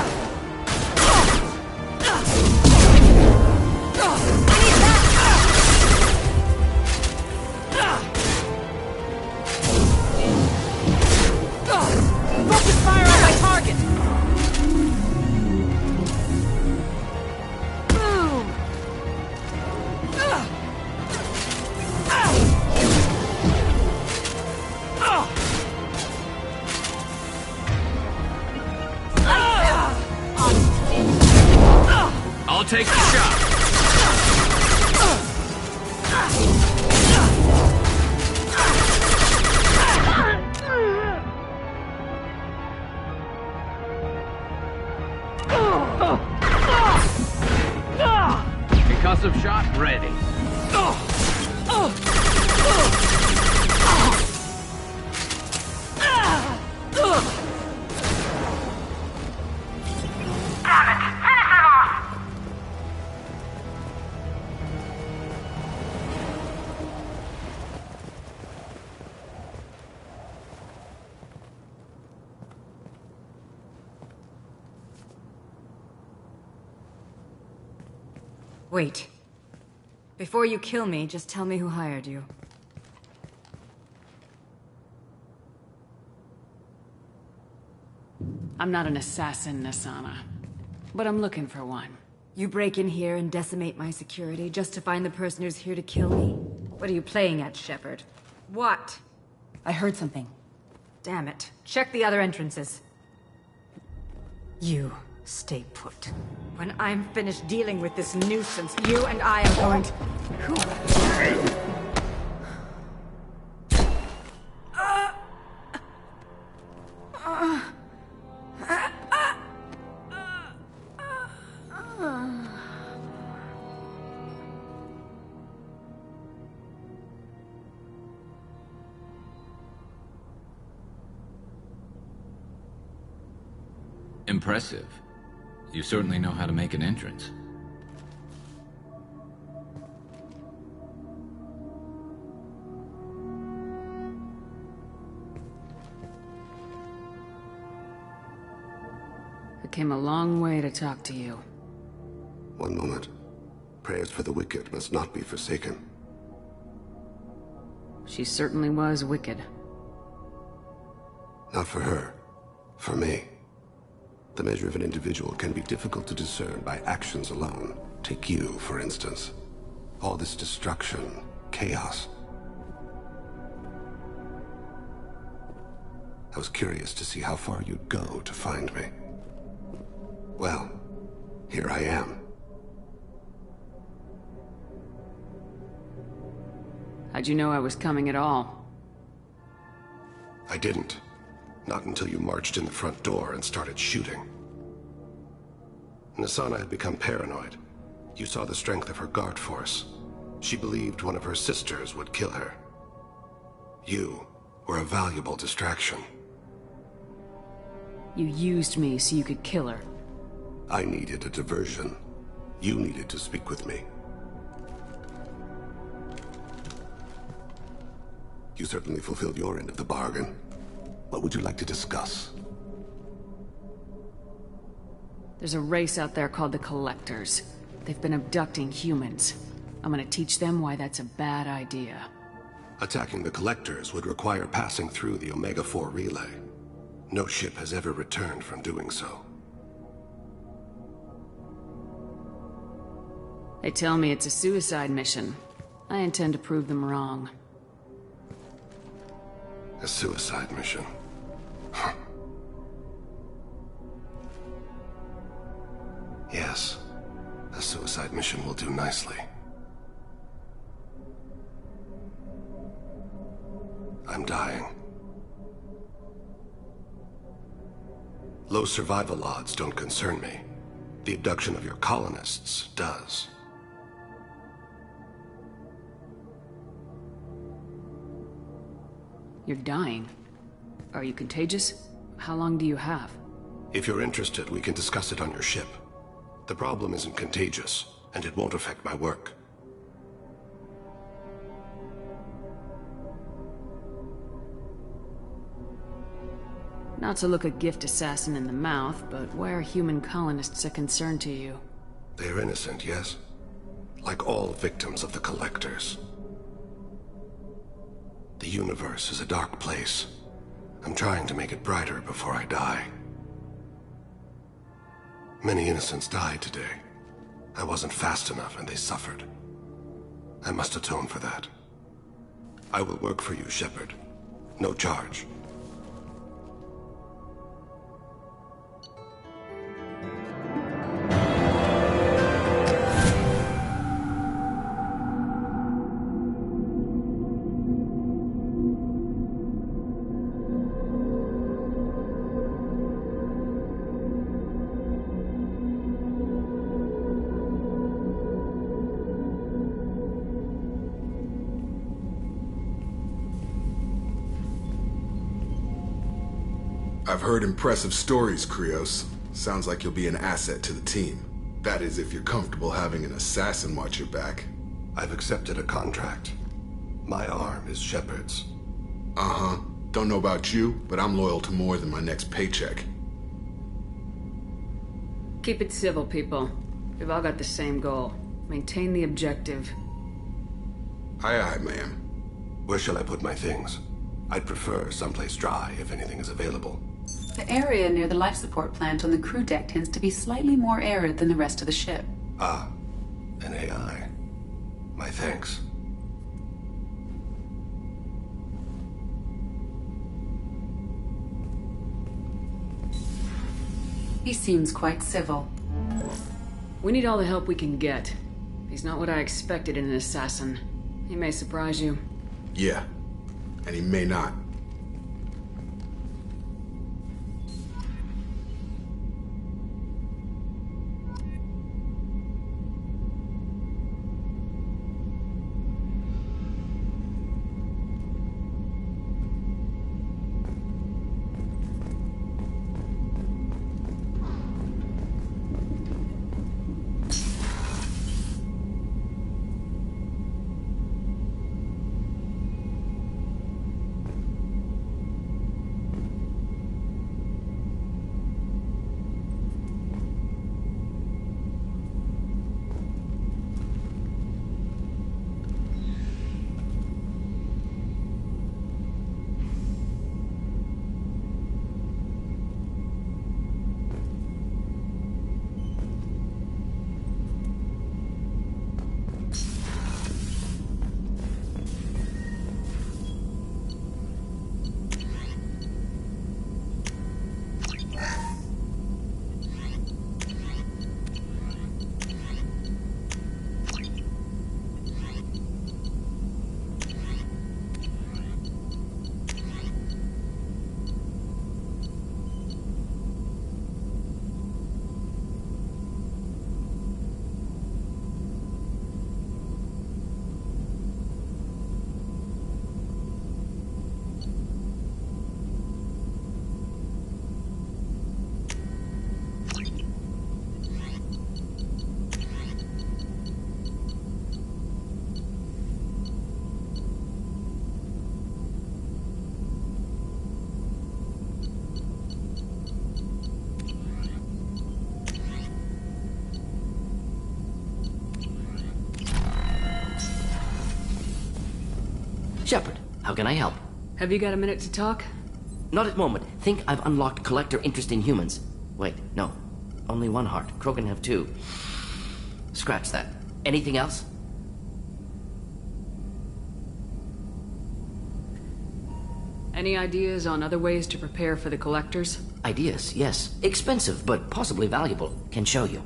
Focus fire on my target! Boom! I'll take the shot. Concussive shot ready. Wait. Before you kill me, just tell me who hired you. I'm not an assassin, Nasana. But I'm looking for one. You break in here and decimate my security just to find the person who's here to kill me? What are you playing at, Shepard? What? I heard something. Damn it. Check the other entrances. You stay put. When I'm finished dealing with this nuisance, you and I are going to... Impressive. You certainly know how to make an entrance. I came a long way to talk to you. One moment. Prayers for the wicked must not be forsaken. She certainly was wicked. Not for her. For me. The measure of an individual can be difficult to discern by actions alone. Take you, for instance. All this destruction, chaos. I was curious to see how far you'd go to find me. Well, here I am. How'd you know I was coming at all? I didn't. Not until you marched in the front door and started shooting. Nasana had become paranoid. You saw the strength of her guard force. She believed one of her sisters would kill her. You were a valuable distraction. You used me so you could kill her. I needed a diversion. You needed to speak with me. You certainly fulfilled your end of the bargain. What would you like to discuss? There's a race out there called the Collectors. They've been abducting humans. I'm gonna teach them why that's a bad idea. Attacking the Collectors would require passing through the Omega-4 relay. No ship has ever returned from doing so. They tell me it's a suicide mission. I intend to prove them wrong. A suicide mission? Huh. Yes, a suicide mission will do nicely. I'm dying. Low survival odds don't concern me. The abduction of your colonists does. You're dying. Are you contagious? How long do you have? If you're interested, we can discuss it on your ship. The problem isn't contagious, and it won't affect my work. Not to look a gift assassin in the mouth, but why are human colonists a concern to you? They're innocent, yes? Like all victims of the Collectors. The universe is a dark place. I'm trying to make it brighter before I die. Many innocents died today. I wasn't fast enough and they suffered. I must atone for that. I will work for you, Shepard. No charge. I've heard impressive stories, Krios. Sounds like you'll be an asset to the team. That is, if you're comfortable having an assassin watch your back. I've accepted a contract. My arm is Shepard's. Uh-huh. Don't know about you, but I'm loyal to more than my next paycheck. Keep it civil, people. We've all got the same goal. Maintain the objective. Aye, aye, ma'am. Where shall I put my things? I'd prefer someplace dry if anything is available. The area near the life support plant on the crew deck tends to be slightly more arid than the rest of the ship. Ah, an AI. My thanks. He seems quite civil. We need all the help we can get. He's not what I expected in an assassin. He may surprise you. Yeah, and he may not. Shepard, how can I help? Have you got a minute to talk? Not at the moment. Think I've unlocked Collector interest in humans. Wait, no. Only one heart. Krogan have two. Scratch that. Anything else? Any ideas on other ways to prepare for the collectors? Ideas, yes. Expensive, but possibly valuable. Can show you.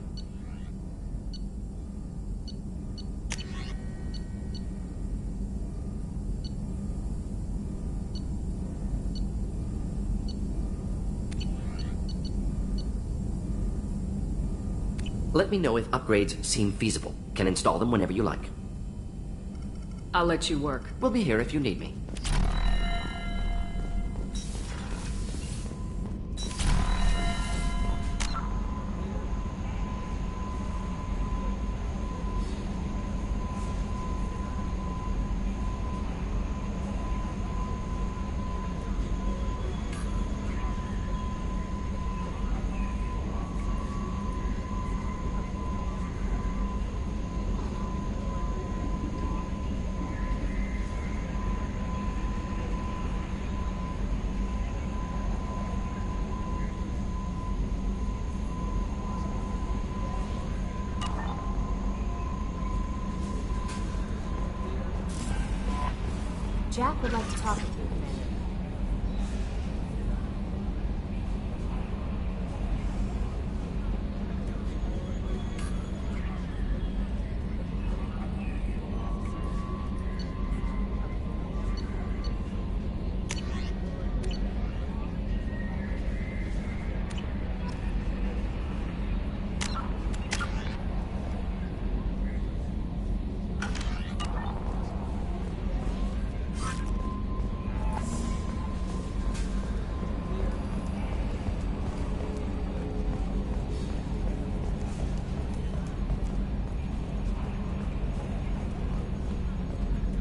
Let me know if upgrades seem feasible. Can install them whenever you like. I'll let you work. We'll be here if you need me. Jack would like to talk with you, Commander.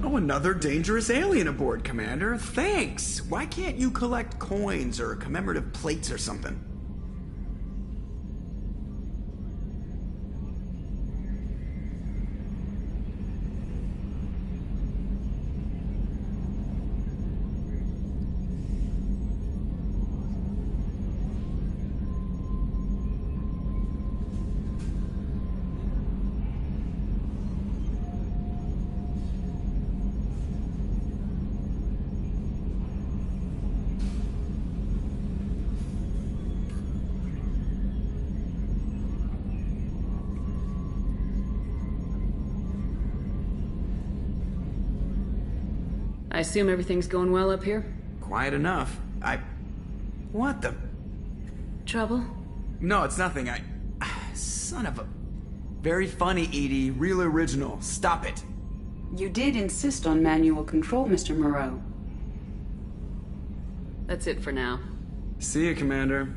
Oh, another dangerous alien aboard, Commander. Thanks. Why can't you collect coins or commemorative plates or something? I assume everything's going well up here? Quiet enough. What the? Trouble? No, it's nothing. Son of a... Very funny, Edie. Real original. Stop it. You did insist on manual control, Mr. Moreau. That's it for now. See you, Commander.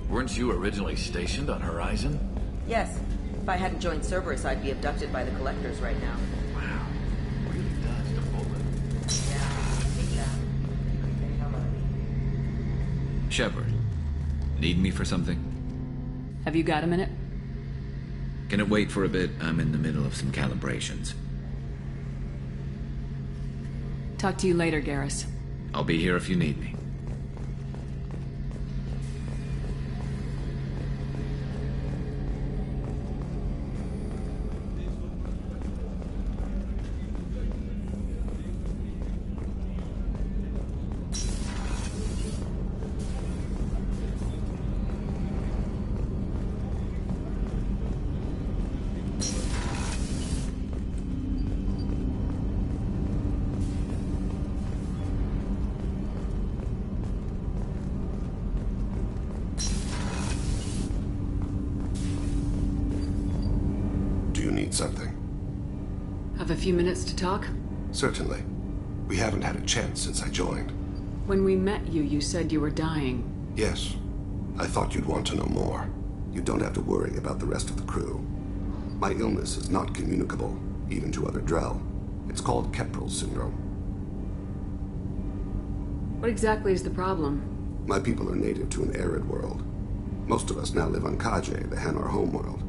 Weren't you originally stationed on Horizon? Yes. If I hadn't joined Cerberus, I'd be abducted by the Collectors right now. Wow. Really dodged a bullet. Yeah, I think that. Shepard, need me for something? Have you got a minute? Can it wait for a bit? I'm in the middle of some calibrations. Talk to you later, Garrus. I'll be here if you need me. Something. Have a few minutes to talk? Certainly. We haven't had a chance since I joined. When we met you, you said you were dying. Yes. I thought you'd want to know more. You don't have to worry about the rest of the crew. My illness is not communicable, even to other Drell. It's called Keprel syndrome. What exactly is the problem? My people are native to an arid world. Most of us now live on Kaje, the Hanar homeworld.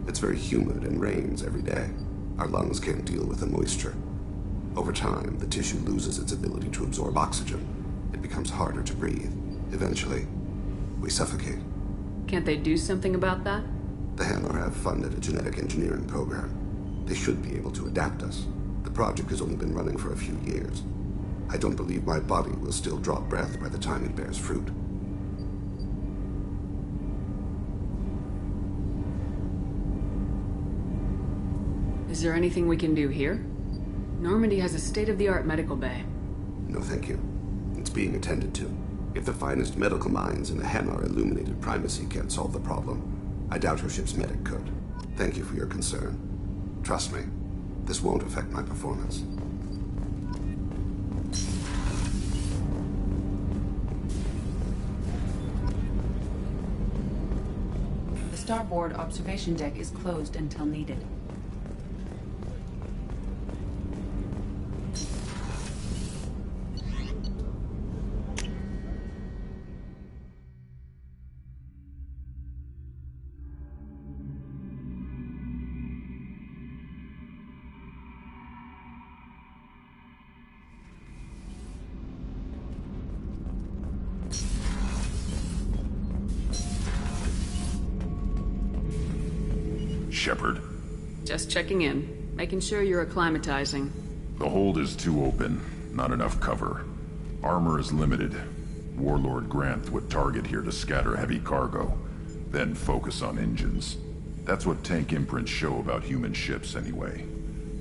It's very humid and rains every day. Our lungs can't deal with the moisture. Over time, the tissue loses its ability to absorb oxygen. It becomes harder to breathe. Eventually, we suffocate. Can't they do something about that? The Hanar have funded a genetic engineering program. They should be able to adapt us. The project has only been running for a few years. I don't believe my body will still draw breath by the time it bears fruit. Is there anything we can do here? Normandy has a state-of-the-art medical bay. No, thank you. It's being attended to. If the finest medical minds in the Hanar illuminated primacy can't solve the problem, I doubt her ship's medic could. Thank you for your concern. Trust me, this won't affect my performance. The starboard observation deck is closed until needed. Shepard. Just checking in, making sure you're acclimatizing. The hold is too open, not enough cover. Armor is limited. Warlord Granth would target here to scatter heavy cargo, then focus on engines. That's what tank imprints show about human ships anyway.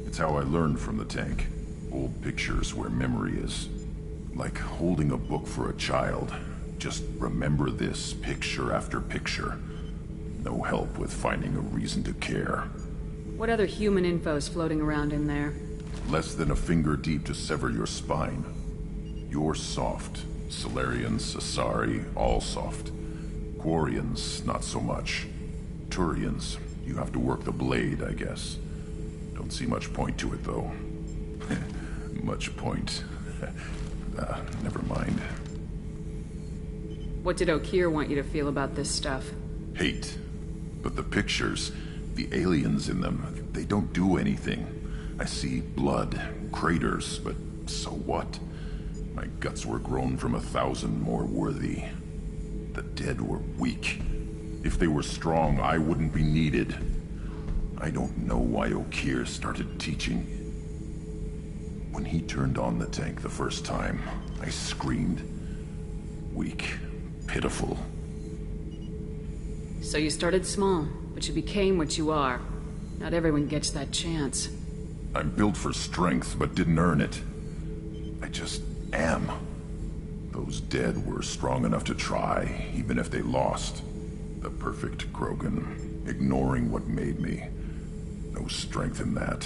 It's how I learned from the tank. Old pictures where memory is. Like holding a book for a child. Just remember this picture after picture. No help with finding a reason to care. What other human info's floating around in there? Less than a finger deep to sever your spine. You're soft. Salarians, Asari, all soft. Quarians, not so much. Turians, you have to work the blade, I guess. Don't see much point to it, though. Much point. Never mind. What did Okeer want you to feel about this stuff? Hate. But the pictures, the aliens in them, they don't do anything. I see blood, craters, but so what? My guts were grown from 1,000 more worthy. The dead were weak. If they were strong, I wouldn't be needed. I don't know why Okeer started teaching. When he turned on the tank the first time, I screamed. Weak, pitiful. So you started small, but you became what you are. Not everyone gets that chance. I'm built for strength, but didn't earn it. I just am. Those dead were strong enough to try, even if they lost. The perfect Krogan, ignoring what made me. No strength in that.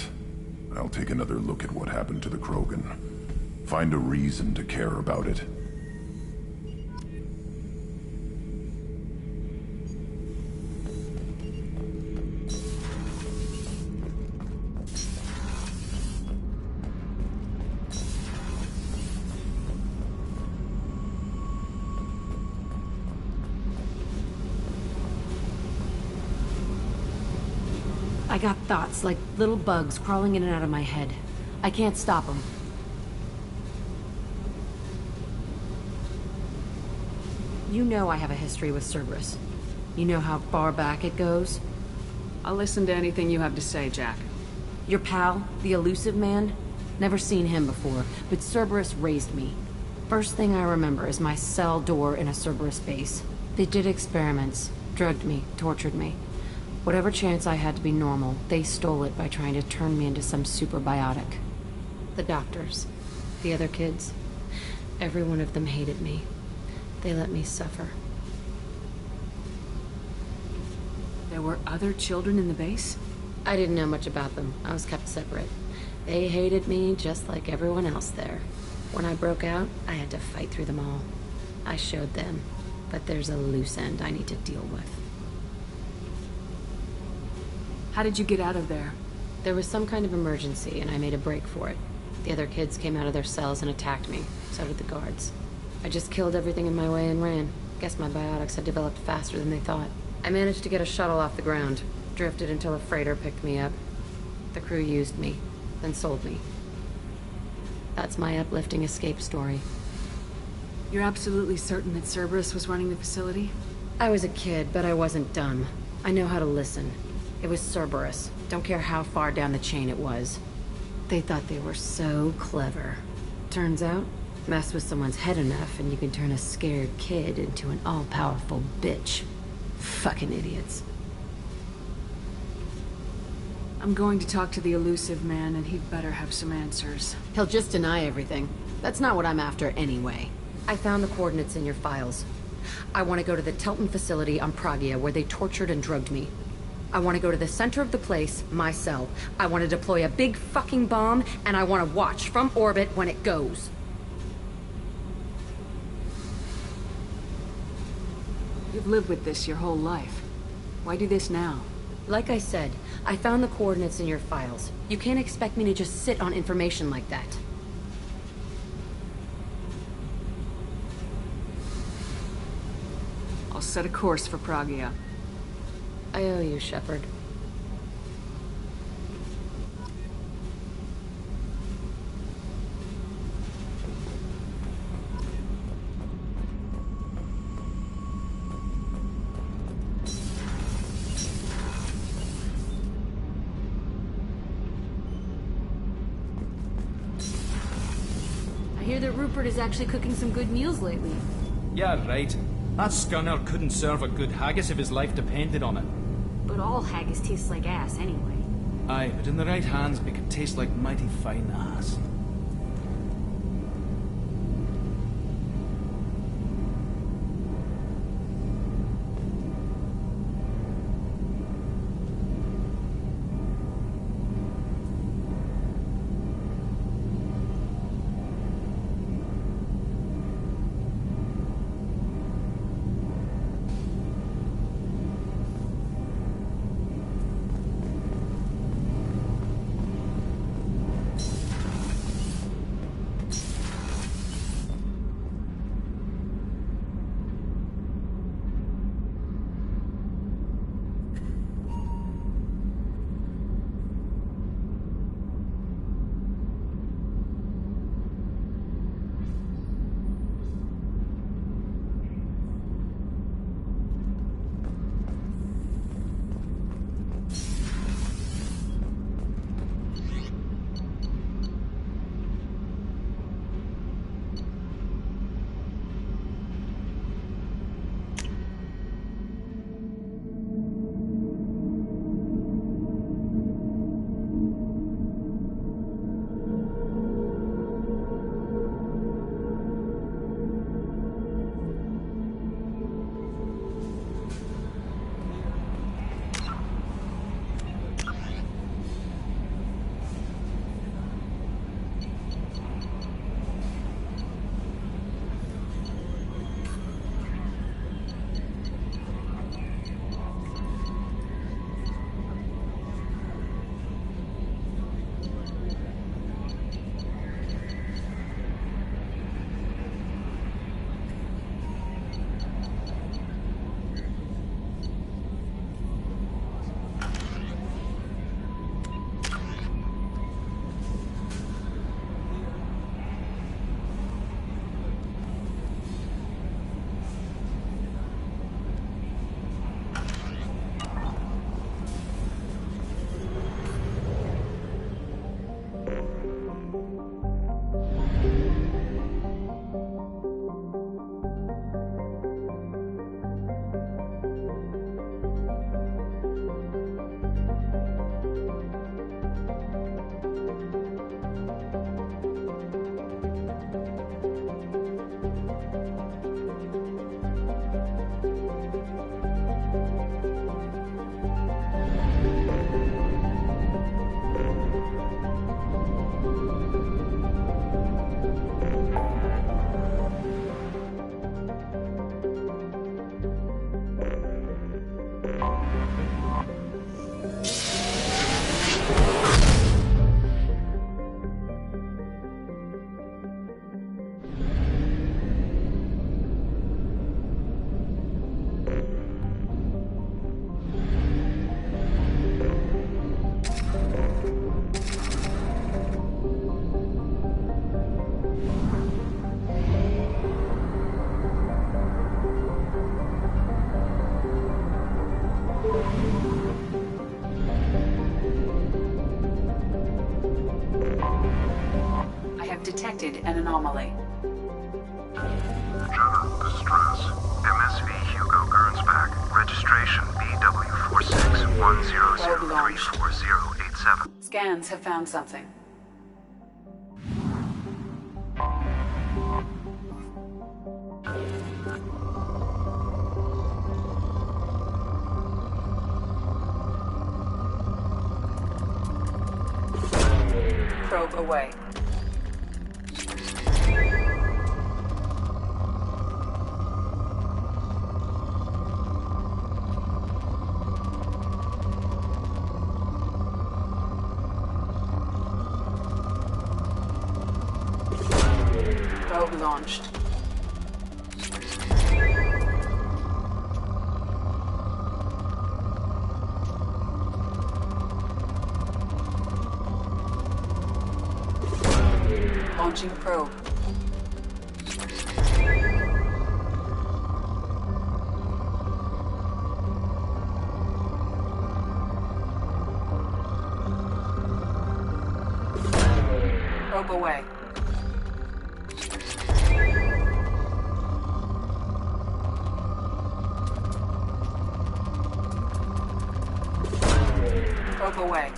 I'll take another look at what happened to the Krogan. Find a reason to care about it. I got thoughts like little bugs crawling in and out of my head. I can't stop them. You know I have a history with Cerberus. You know how far back it goes? I'll listen to anything you have to say, Jack. Your pal, the elusive man? Never seen him before, but Cerberus raised me. First thing I remember is my cell door in a Cerberus base. They did experiments, drugged me, tortured me. Whatever chance I had to be normal, they stole it by trying to turn me into some superbiotic. The doctors, the other kids, every one of them hated me. They let me suffer. There were other children in the base? I didn't know much about them. I was kept separate. They hated me just like everyone else there. When I broke out, I had to fight through them all. I showed them, but there's a loose end I need to deal with. How did you get out of there? There was some kind of emergency, and I made a break for it. The other kids came out of their cells and attacked me. So did the guards. I just killed everything in my way and ran. Guess my biotics had developed faster than they thought. I managed to get a shuttle off the ground. Drifted until a freighter picked me up. The crew used me, then sold me. That's my uplifting escape story. You're absolutely certain that Cerberus was running the facility? I was a kid, but I wasn't dumb. I know how to listen. It was Cerberus. Don't care how far down the chain it was. They thought they were so clever. Turns out, mess with someone's head enough and you can turn a scared kid into an all-powerful bitch. Fucking idiots. I'm going to talk to the elusive man, and he'd better have some answers. He'll just deny everything. That's not what I'm after anyway. I found the coordinates in your files. I want to go to the Telton facility on Pragia where they tortured and drugged me. I want to go to the center of the place, my cell. I want to deploy a big fucking bomb, and I want to watch from orbit when it goes. You've lived with this your whole life. Why do this now? Like I said, I found the coordinates in your files. You can't expect me to just sit on information like that. I'll set a course for Pragia. I owe you, Shepard. I hear that Rupert is actually cooking some good meals lately. Yeah, right. That scunner couldn't serve a good haggis if his life depended on it. But all haggis tastes like ass anyway. Aye, but in the right hands, make it taste like mighty fine ass. detected an anomaly. General distress. MSV Hugo Gernsback. Registration BW4610034087. Scans have found something. Probe away. Probe launched. Launching probe. Probe away. Probe away.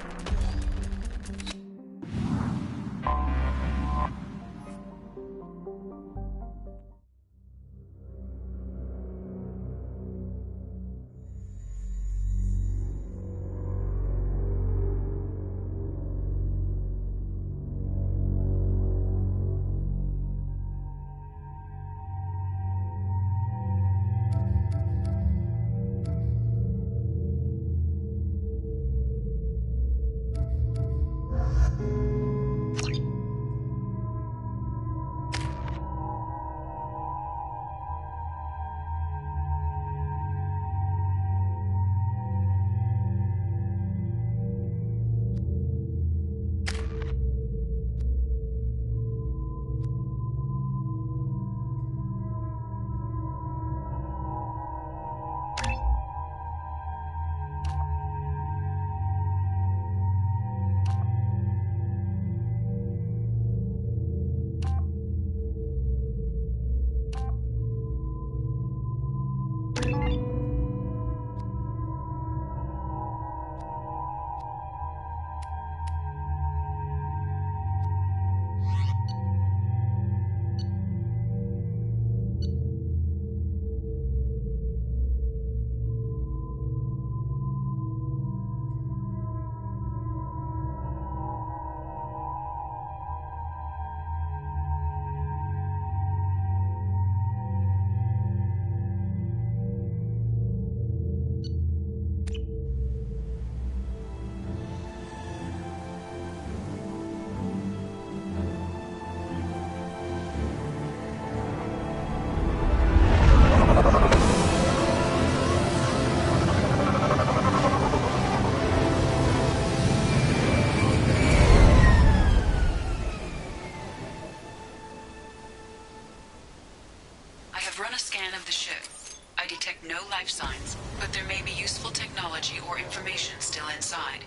No life signs, but there may be useful technology or information still inside.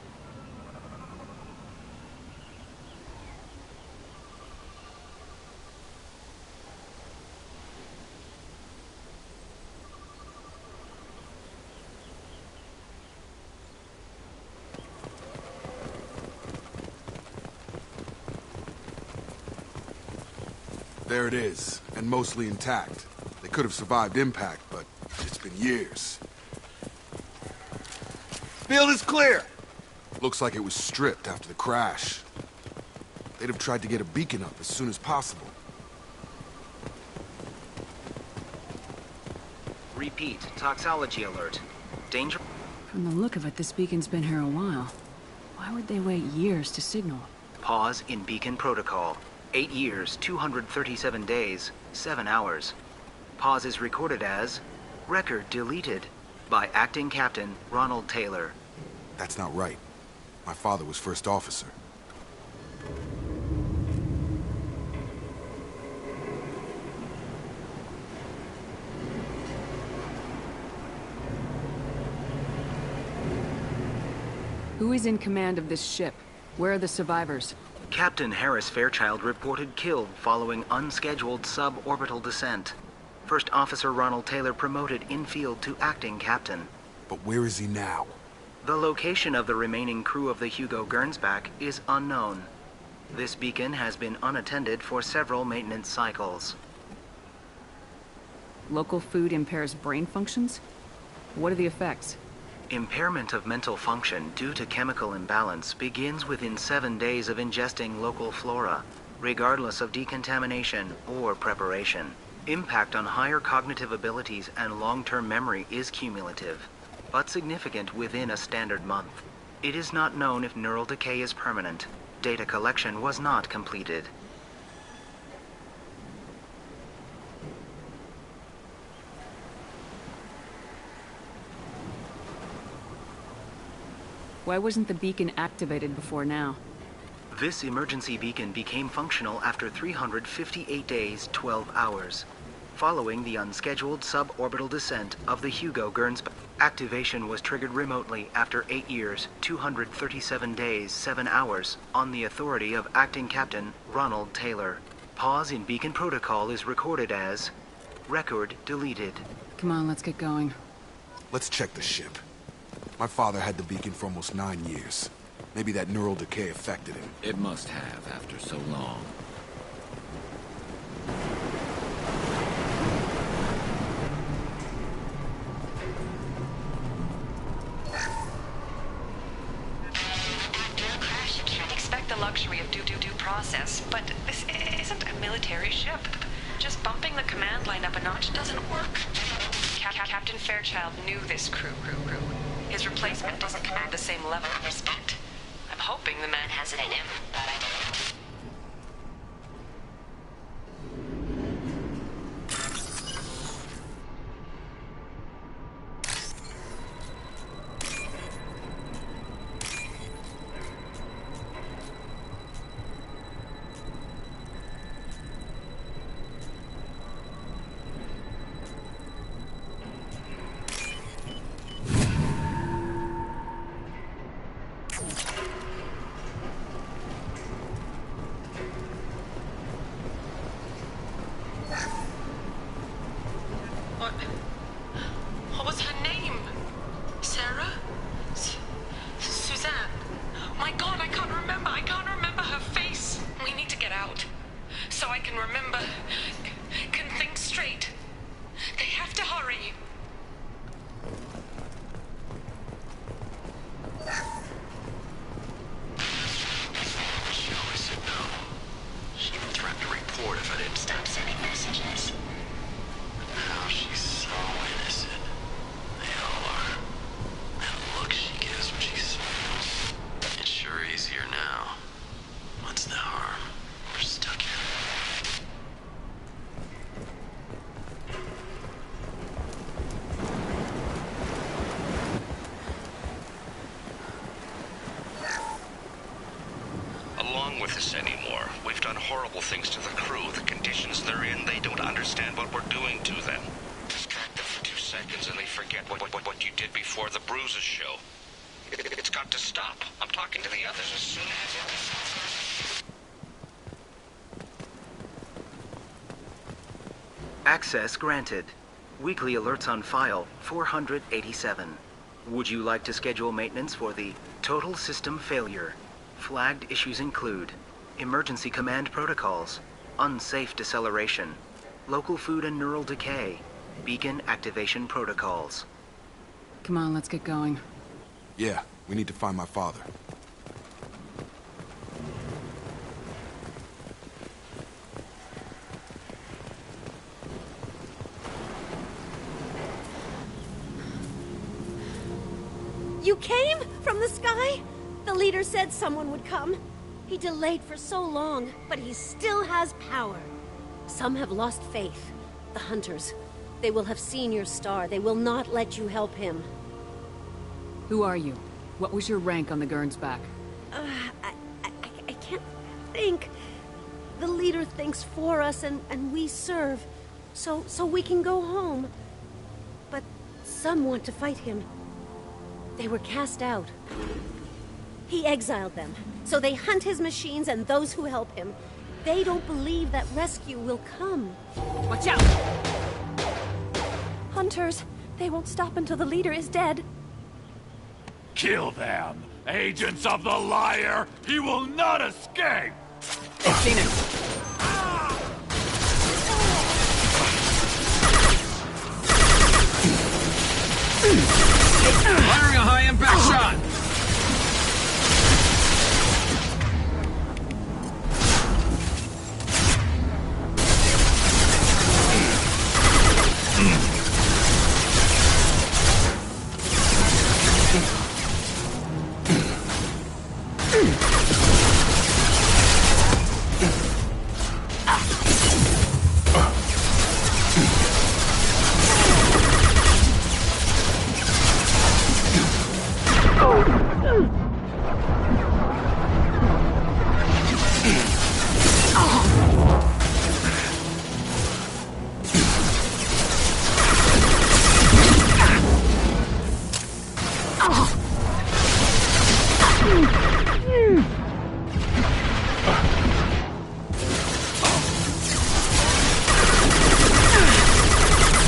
There it is, and mostly intact. They could have survived impact, but it's been years. Field is clear! Looks like it was stripped after the crash. They'd have tried to get a beacon up as soon as possible. Repeat, toxology alert. Danger... From the look of it, this beacon's been here a while. Why would they wait years to signal? Pause in beacon protocol. 8 years, 237 days, 7 hours. Pause is recorded as... Record deleted by Acting Captain Ronald Taylor. That's not right. My father was first officer. Who is in command of this ship? Where are the survivors? Captain Harris Fairchild reported killed following unscheduled suborbital descent. First Officer Ronald Taylor promoted in-field to acting captain. But where is he now? The location of the remaining crew of the Hugo Gernsback is unknown. This beacon has been unattended for several maintenance cycles. Local food impairs brain functions? What are the effects? Impairment of mental function due to chemical imbalance begins within 7 days of ingesting local flora, regardless of decontamination or preparation. Impact on higher cognitive abilities and long-term memory is cumulative, but significant within a standard month. It is not known if neural decay is permanent. Data collection was not completed. Why wasn't the beacon activated before now? This emergency beacon became functional after 358 days, 12 hours. Following the unscheduled suborbital descent of the Hugo Gernsback, activation was triggered remotely after 8 years, 237 days, 7 hours, on the authority of Acting Captain Ronald Taylor. Pause in beacon protocol is recorded as record deleted. Come on, let's get going. Let's check the ship. My father had the beacon for almost 9 years. Maybe that neural decay affected him. It must have after so long. Expect the luxury of due process, but this isn't a military ship. Just bumping the command line up a notch doesn't work. Captain Fairchild knew this crew. His replacement doesn't command the same level of respect. I'm hoping the man has it in him, but I don't. What was her name? Sarah? Suzanne? My God, I can't remember. I can't remember her face. We need to get out. So I can remember. Can think straight. They have to hurry. She always said no. She even threatened to report if I didn't stop sending messages. Now she's so innocent. They all are. That look she gives when she smiles. It's sure easier now. What's the harm? We're stuck here. Along with us anymore. We've done horrible things to the crew. The conditions they're in, they don't understand what we're doing to them. Distract them for 2 seconds and they forget what you did before the bruises show. It's got to stop. I'm talking to the others as soon as... Access granted. Weekly alerts on file, 487. Would you like to schedule maintenance for the total system failure? Flagged issues include emergency command protocols, unsafe deceleration, local food and neural decay, beacon activation protocols. Come on, let's get going. Yeah, we need to find my father. You came? From the sky? The leader said someone would come. He delayed for so long, but he still has power. Some have lost faith. The Hunters. They will have seen your star. They will not let you help him. Who are you? What was your rank on the Gernsback? I can't think. The leader thinks for us, and we serve. So we can go home. But some want to fight him. They were cast out. He exiled them, so they hunt his machines and those who help him. They don't believe that rescue will come. Watch out! Hunters, they won't stop until the leader is dead. Kill them! Agents of the liar! He will not escape! I've seen him. Firing a high-impact shot!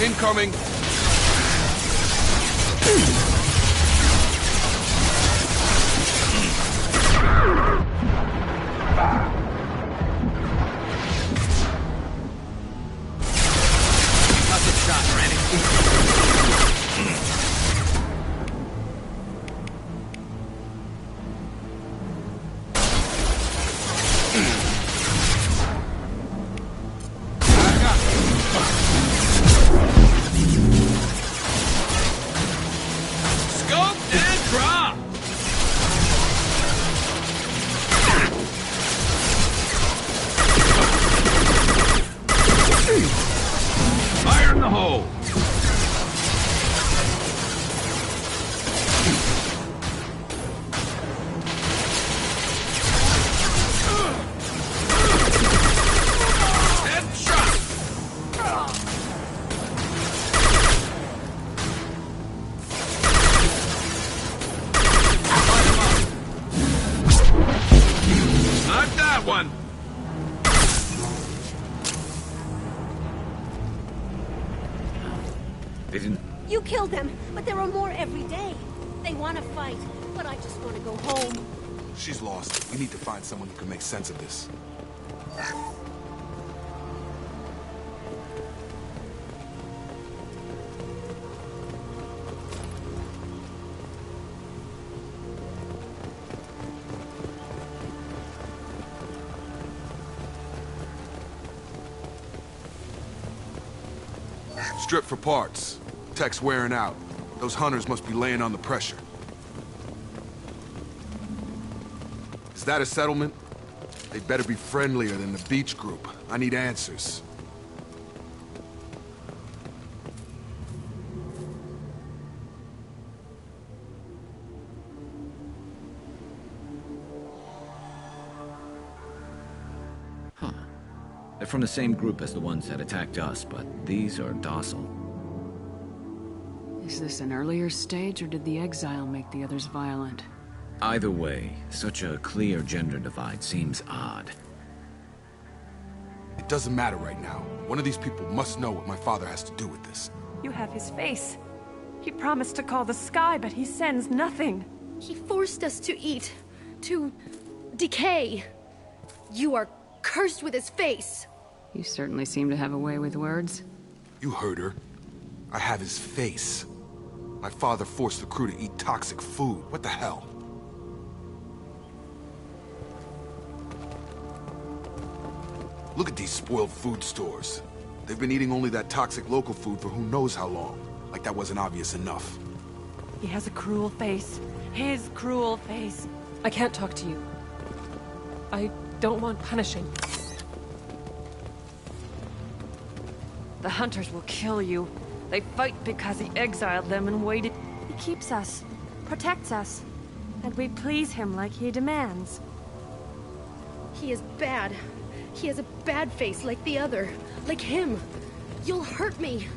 Incoming! Fire in the hole! Not that one! You killed them, but there are more every day. They want to fight, but I just want to go home. She's lost. We need to find someone who can make sense of this. Strip for parts. Tech's wearing out. Those hunters must be laying on the pressure. Is that a settlement? They'd better be friendlier than the beach group. I need answers. They're from the same group as the ones that attacked us, but these are docile. Is this an earlier stage, or did the exile make the others violent? Either way, such a clear gender divide seems odd. It doesn't matter right now. One of these people must know what my father has to do with this. You have his face. He promised to call the sky, but he sends nothing. He forced us to eat, to decay. You are cursed with his face. You certainly seem to have a way with words. You heard her. I have his face. My father forced the crew to eat toxic food. What the hell? Look at these spoiled food stores. They've been eating only that toxic local food for who knows how long. Like that wasn't obvious enough. He has a cruel face. His cruel face. I can't talk to you. I don't want punishing. The hunters will kill you. They fight because he exiled them and waited. He keeps us, protects us, and we please him like he demands. He is bad. He has a bad face like the other. Like him. You'll hurt me.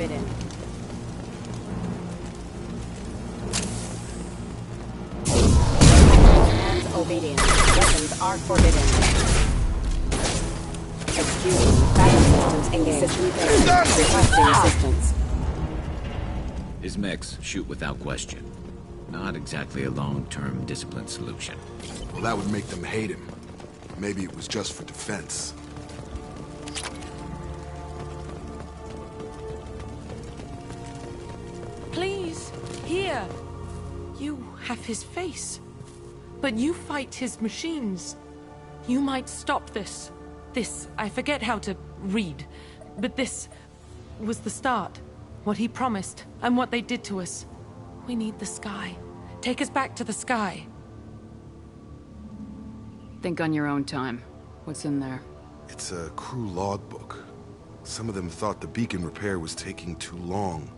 forbidden. Commands obedience. Weapons are forbidden. Excuse me. Battle systems engaged. Requesting assistance. His mechs shoot without question. Not exactly a long-term discipline solution. Well, that would make them hate him. Maybe it was just for defense. Please, here. You have his face. But you fight his machines. You might stop this. This, I forget how to read. But this was the start. What he promised, and what they did to us. We need the sky. Take us back to the sky. Think on your own time. What's in there? It's a crew logbook. Some of them thought the beacon repair was taking too long.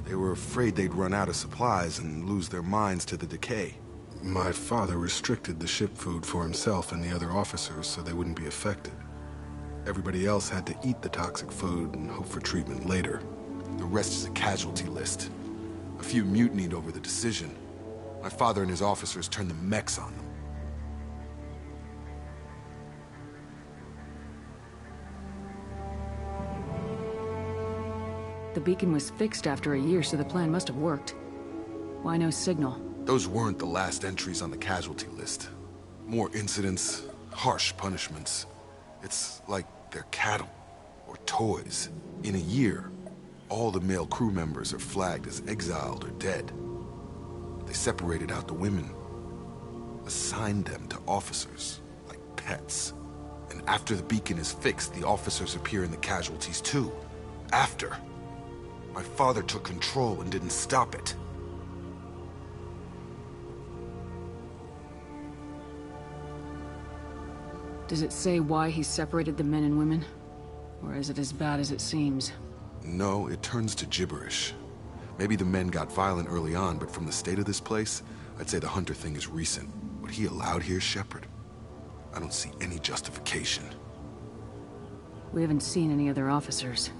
They were afraid they'd run out of supplies and lose their minds to the decay. My father restricted the ship food for himself and the other officers so they wouldn't be affected. Everybody else had to eat the toxic food and hope for treatment later. The rest is a casualty list. A few mutinied over the decision. My father and his officers turned the mechs on them. The beacon was fixed after a year, so the plan must have worked. Why no signal? Those weren't the last entries on the casualty list. More incidents, harsh punishments. It's like they're cattle, or toys. In a year, all the male crew members are flagged as exiled or dead. They separated out the women, assigned them to officers, like pets. And after the beacon is fixed, the officers appear in the casualties too. After. My father took control and didn't stop it. Does it say why he separated the men and women? Or is it as bad as it seems? No, it turns to gibberish. Maybe the men got violent early on, but from the state of this place, I'd say the Hunter thing is recent. What he allowed here, Shepard, I don't see any justification. We haven't seen any other officers.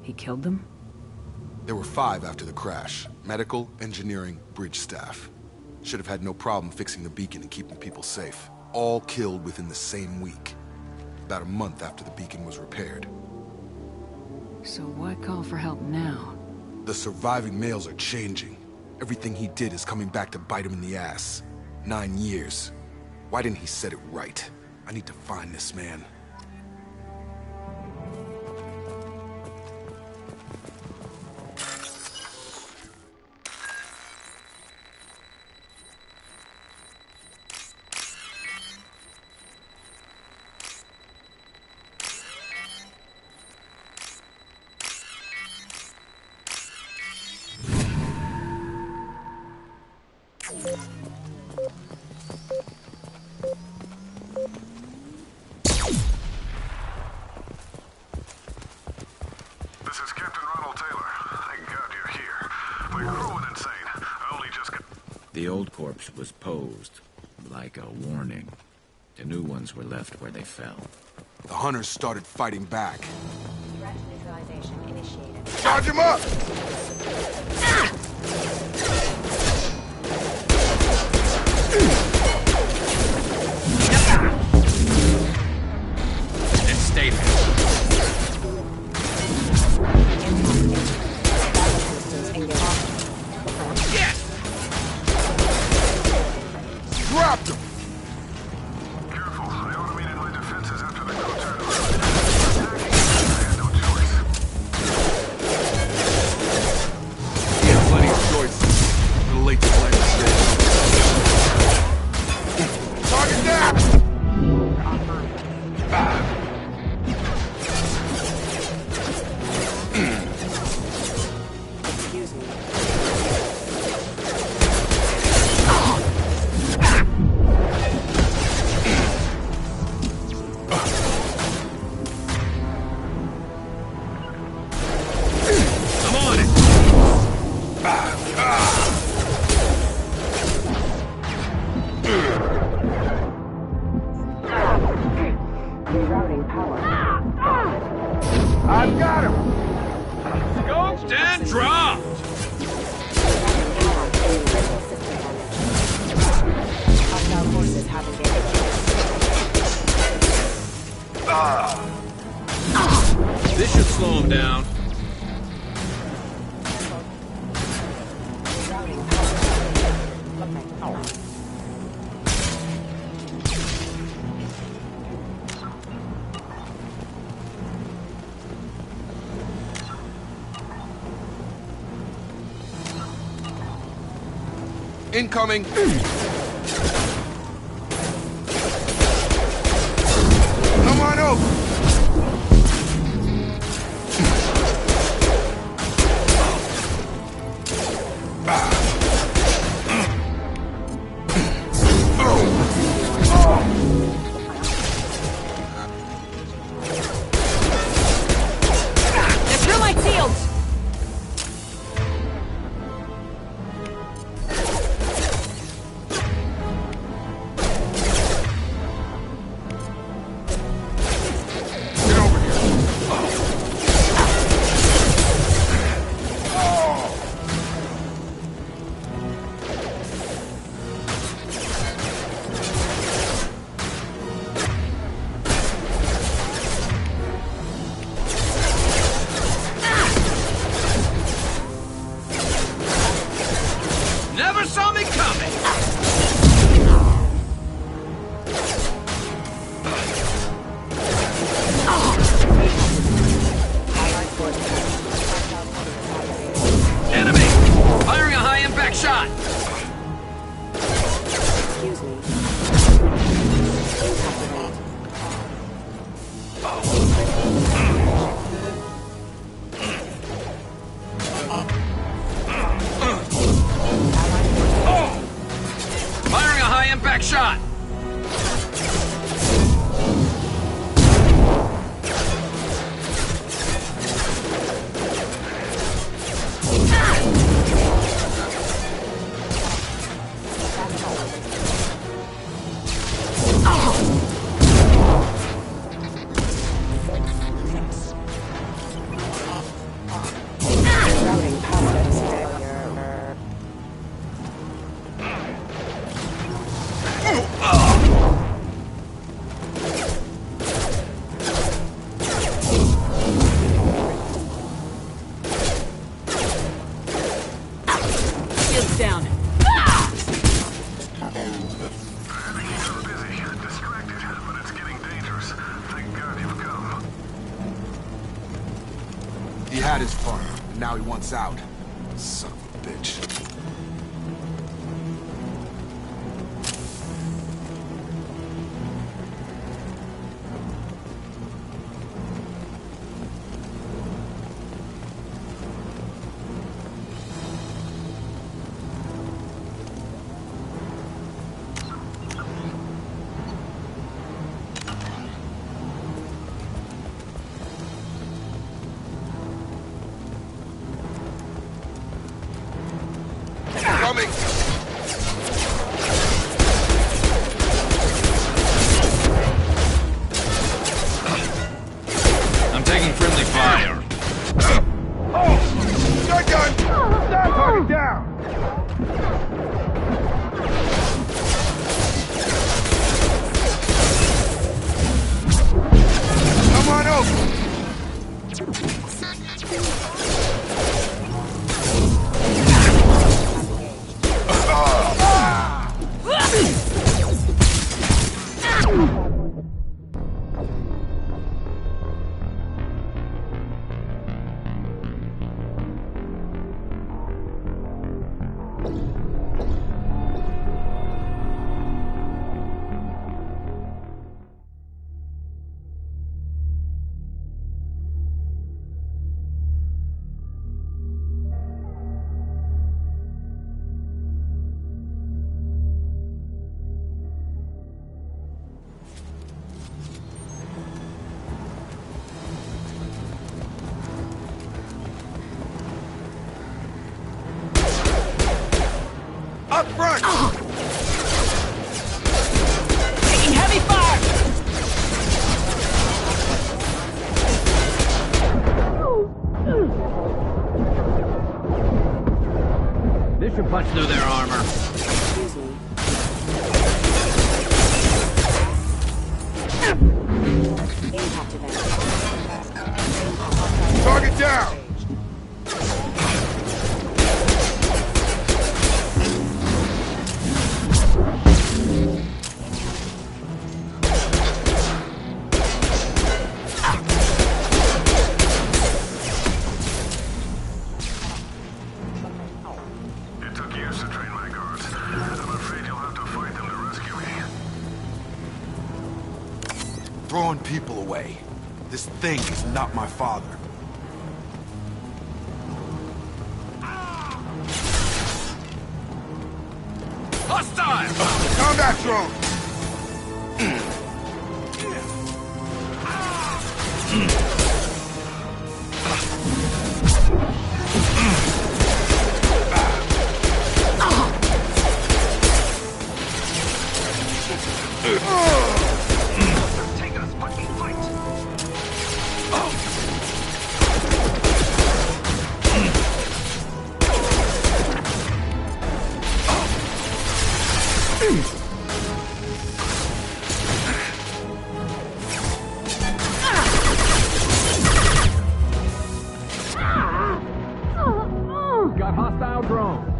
He killed them? There were 5 after the crash. Medical, engineering, bridge staff. Should have had no problem fixing the beacon and keeping people safe. All killed within the same week. About a month after the beacon was repaired. So why call for help now? The surviving males are changing. Everything he did is coming back to bite him in the ass. 9 years. Why didn't he set it right? I need to find this man. This is Captain Ronald Taylor. Thank God you're here. My crew went insane. I only just got... The old corpse was posed, like a warning. The new ones were left where they fell. The hunters started fighting back. Threat neutralization initiated. Charge him up! And stay there. Dropped him! Careful. I automated my defenses after the crew turned around. Attacking, I had no choice. He had plenty of choices. Too late to blame the Target down! Excuse me. Incoming! Come on over! Never saw me coming! Enemy! Firing a high-impact shot! Excuse me. Firing a high-impact shot! Shields down. He had his fun, and now he wants out. Son of a bitch. Coming! I'm taking friendly fire. Oh! Shotgun! Stop! Target down! Come on over! Up front! Taking heavy fire! This should punch through their armor. Excuse me. Impact event. Target down! It took years to train my guards. drawing people away. This thing is not my father. Hostile! Combat drone! Take us, but we fight! Got hostile drone.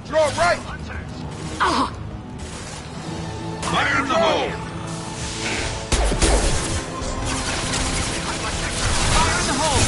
Draw right! Fire in the hole! Fire in the hole!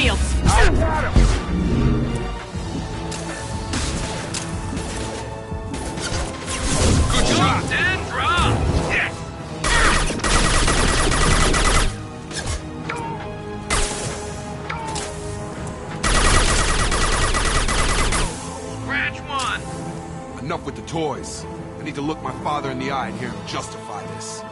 shields! I got him! Good shot! And drop! Yes! Scratch one! Enough with the toys. I need to look my father in the eye and hear him justify this.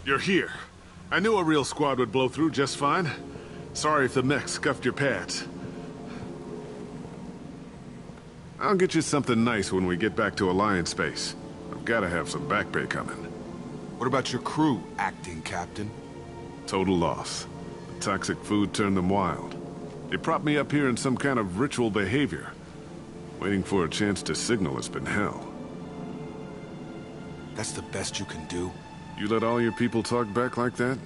You're here. I knew a real squad would blow through just fine. Sorry if the mech scuffed your pads. I'll get you something nice when we get back to Alliance Base. I've gotta have some back pay coming. What about your crew, acting captain? Total loss. The toxic food turned them wild. They propped me up here in some kind of ritual behavior. Waiting for a chance to signal has been hell. That's the best you can do? You let all your people talk back like that?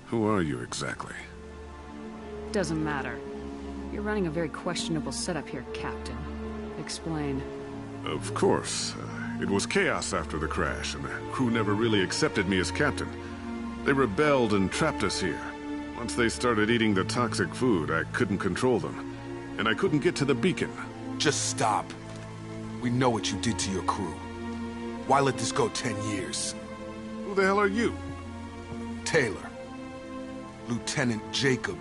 Who are you exactly? Doesn't matter. You're running a very questionable setup here, Captain. Explain. Of course. It was chaos after the crash, and the crew never really accepted me as captain. They rebelled and trapped us here. Once they started eating the toxic food, I couldn't control them. And I couldn't get to the beacon. Just stop. We know what you did to your crew. Why let this go 10 years? Who the hell are you? Taylor. Lieutenant Jacob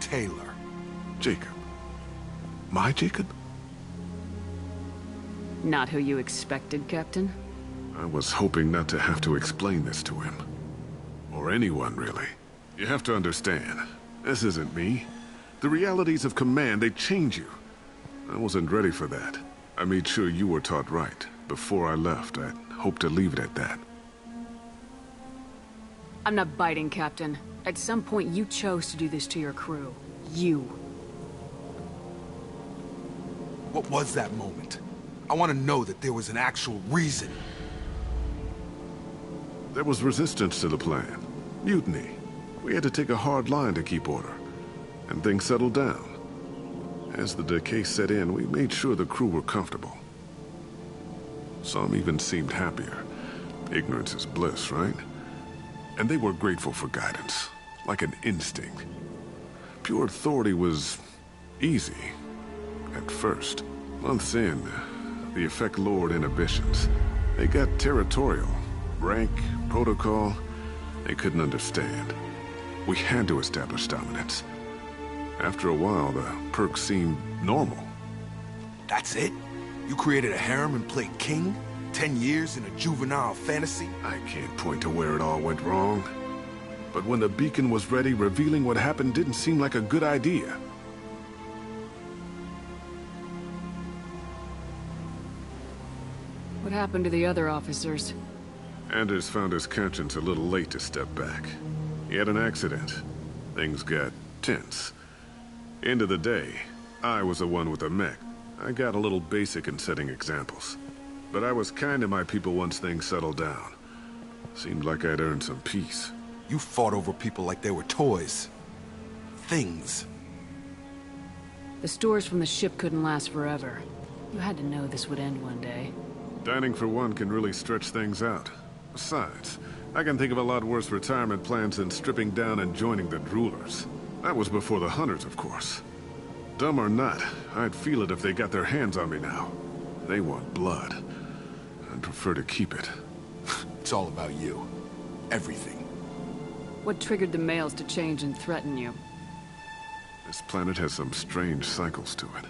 Taylor. Jacob? My Jacob? Not who you expected, Captain? I was hoping not to have to explain this to him. Or anyone, really. You have to understand, this isn't me. The realities of command, they change you. I wasn't ready for that. I made sure you were taught right. Before I left, I hoped to leave it at that. I'm not biting, Captain. At some point, you chose to do this to your crew. You. What was that moment? I want to know that there was an actual reason. There was resistance to the plan. Mutiny. We had to take a hard line to keep order. And things settled down. As the decay set in, we made sure the crew were comfortable. Some even seemed happier. Ignorance is bliss, right? And they were grateful for guidance, like an instinct. Pure authority was easy, at first. Months in, the effect lowered inhibitions. They got territorial. Rank, protocol, they couldn't understand. We had to establish dominance. After a while, the perks seemed normal. That's it? You created a harem and played king? 10 years in a juvenile fantasy? I can't point to where it all went wrong. But when the beacon was ready, revealing what happened didn't seem like a good idea. What happened to the other officers? Anders found his conscience a little late to step back. He had an accident. Things got tense. End of the day, I was the one with the mech. I got a little basic in setting examples. But I was kind to my people once things settled down. Seemed like I'd earned some peace. You fought over people like they were toys. Things. The stores from the ship couldn't last forever. You had to know this would end one day. Dining for one can really stretch things out. Besides, I can think of a lot worse retirement plans than stripping down and joining the Droolers. That was before the Hunters, of course. Dumb or not, I'd feel it if they got their hands on me now. They want blood. I'd prefer to keep it. It's all about you. Everything. What triggered the males to change and threaten you? This planet has some strange cycles to it.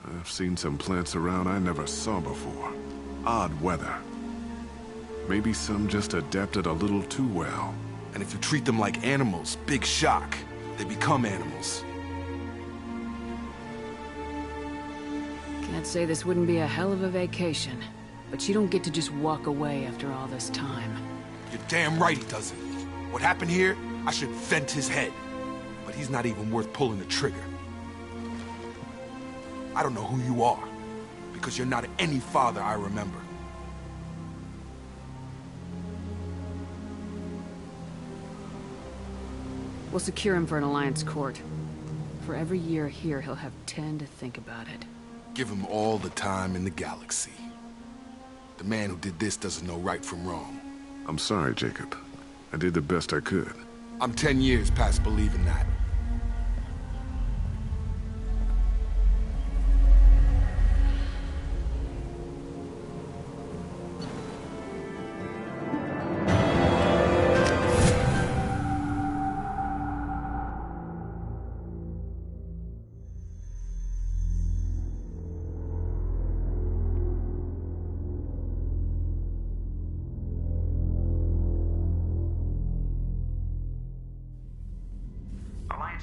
I've seen some plants around I never saw before. Odd weather. Maybe some just adapted a little too well. And if you treat them like animals, big shock. They become animals. Can't say this wouldn't be a hell of a vacation. But you don't get to just walk away after all this time. You're damn right he doesn't. What happened here, I should vent his head. But he's not even worth pulling the trigger. I don't know who you are, because you're not any father I remember. We'll secure him for an Alliance court. For every year here, he'll have 10 to think about it. Give him all the time in the galaxy. The man who did this doesn't know right from wrong. I'm sorry, Jacob. I did the best I could. I'm 10 years past believing that.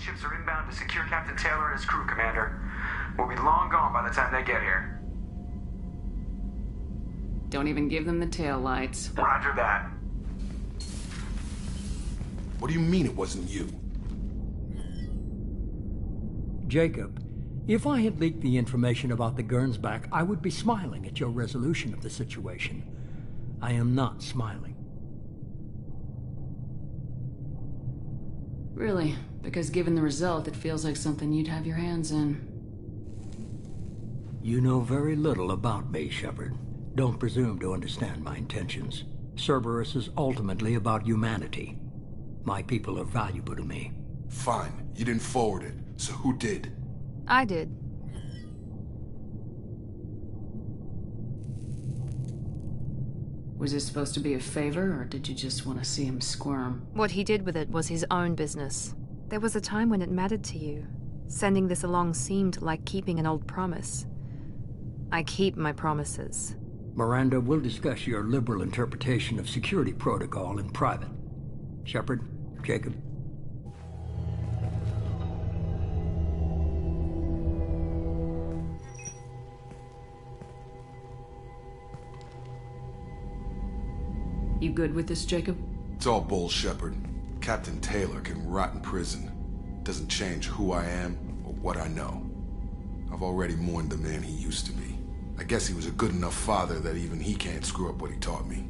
Ships are inbound to secure Captain Taylor and his crew, Commander. We'll be long gone by the time they get here. Don't even give them the tail lights. Roger that. What do you mean it wasn't you? Jacob, if I had leaked the information about the Gernsback, I would be smiling at your resolution of the situation. I am not smiling. Really? Because given the result, it feels like something you'd have your hands in. You know very little about me, Shepard. Don't presume to understand my intentions. Cerberus is ultimately about humanity. My people are valuable to me. Fine. You didn't forward it. So who did? I did. Was this supposed to be a favor, or did you just want to see him squirm? What he did with it was his own business. There was a time when it mattered to you. Sending this along seemed like keeping an old promise. I keep my promises. Miranda, we'll discuss your liberal interpretation of security protocol in private. Shepard, Jacob. You good with this, Jacob? It's all bull, Shepard. Captain Taylor can rot in prison. Doesn't change who I am or what I know. I've already mourned the man he used to be. I guess he was a good enough father that even he can't screw up what he taught me.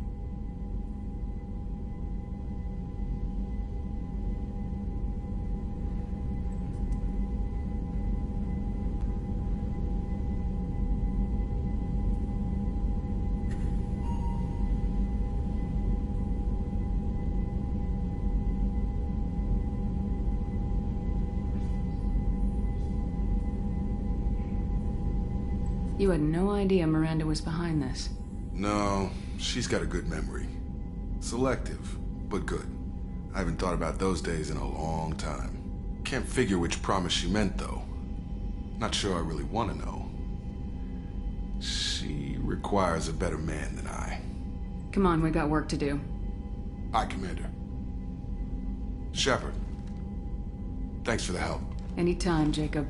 You had no idea Miranda was behind this. No, she's got a good memory. Selective, but good. I haven't thought about those days in a long time. Can't figure which promise she meant, though. Not sure I really want to know. She requires a better man than I. Come on, we got work to do. Aye, Commander. Shepard. Thanks for the help. Anytime, Jacob.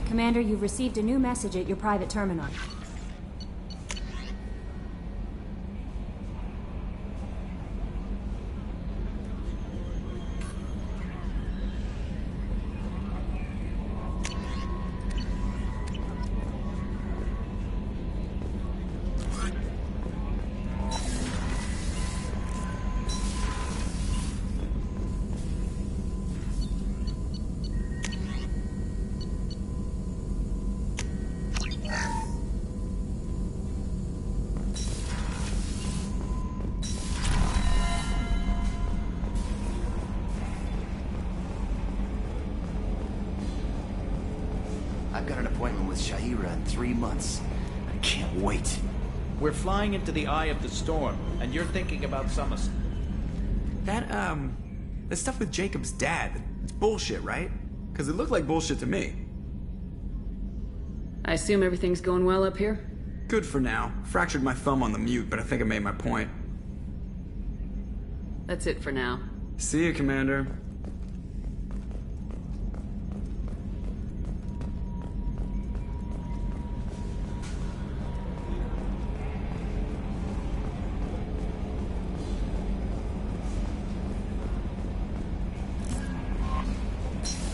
Commander, you've received a new message at your private terminal. I've got an appointment with Shahira in 3 months. I can't wait. We're flying into the eye of the storm, and you're thinking about Summerson. That stuff with Jacob's dad, it's bullshit, right? Because it looked like bullshit to me. I assume everything's going well up here? Good for now. Fractured my thumb on the mute, but I think I made my point. That's it for now. See you, Commander.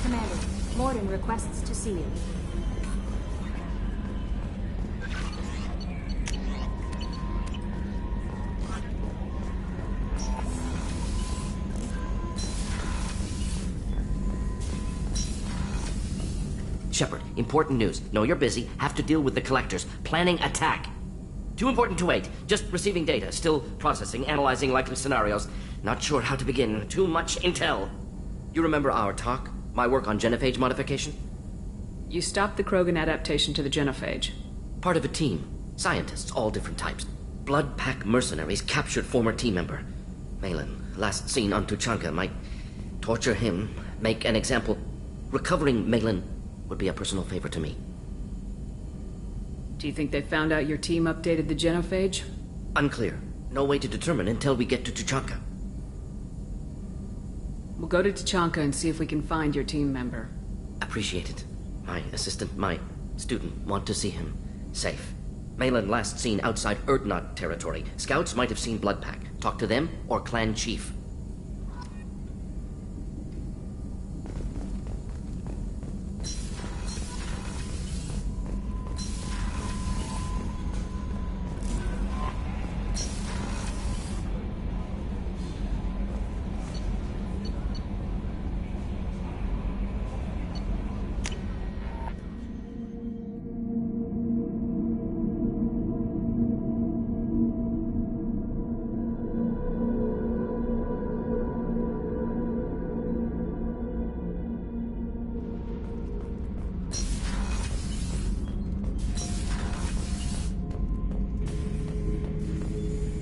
Commander, Morden requests to see you. Shepard, important news. Know you're busy. Have to deal with the Collectors. Planning attack. Too important to wait. Just receiving data. Still processing, analyzing likely scenarios. Not sure how to begin. Too much intel. You remember our talk? My work on genophage modification? You stopped the Krogan adaptation to the genophage. Part of a team. Scientists, all different types. Blood Pack mercenaries captured former team member. Malin, last seen on Tuchanka, might torture him, make an example. Recovering Malin would be a personal favor to me. Do you think they found out your team updated the genophage? Unclear. No way to determine until we get to Tuchanka. We'll go to Tuchanka and see if we can find your team member. Appreciate it. My assistant, my student, want to see him. Safe. Malin last seen outside Urdnot territory. Scouts might have seen Blood Pack. Talk to them or Clan Chief.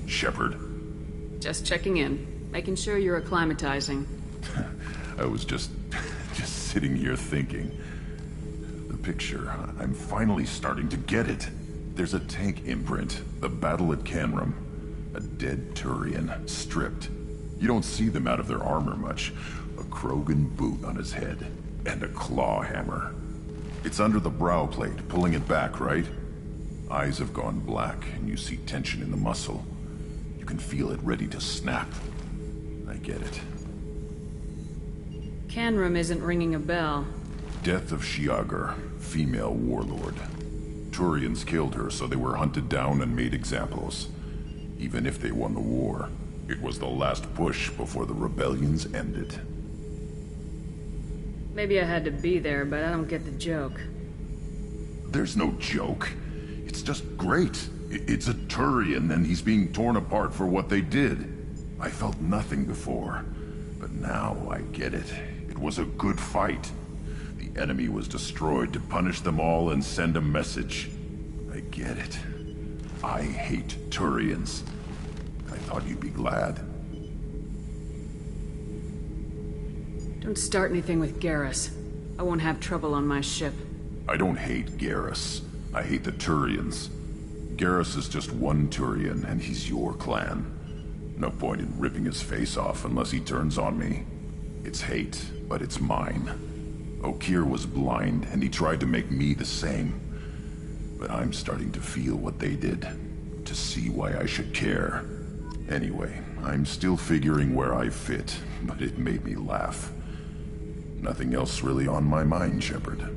Shepard. Just checking in. Making sure you're acclimatizing. I was just sitting here thinking. The picture, I'm finally starting to get it. There's a tank imprint, the battle at Canrum. A dead Turian, stripped. You don't see them out of their armor much. A Krogan boot on his head, and a claw hammer. It's under the brow plate, pulling it back, right? Eyes have gone black, and you see tension in the muscle. You can feel it ready to snap. I get it. Canrum isn't ringing a bell. Death of Shiagar, female warlord. Turians killed her, so they were hunted down and made examples. Even if they won the war, it was the last push before the rebellions ended. Maybe I had to be there, but I don't get the joke. There's no joke. It's just great. It's a Turian, and he's being torn apart for what they did. I felt nothing before, but now I get it. It was a good fight. The enemy was destroyed to punish them all and send a message. I get it. I hate Turians. I thought you'd be glad. Don't start anything with Garrus. I won't have trouble on my ship. I don't hate Garrus. I hate the Turians. Garrus is just one Turian, and he's your clan. No point in ripping his face off unless he turns on me. It's hate, but it's mine. Okeer was blind, and he tried to make me the same. But I'm starting to feel what they did, to see why I should care. Anyway, I'm still figuring where I fit, but it made me laugh. Nothing else really on my mind, Shepard.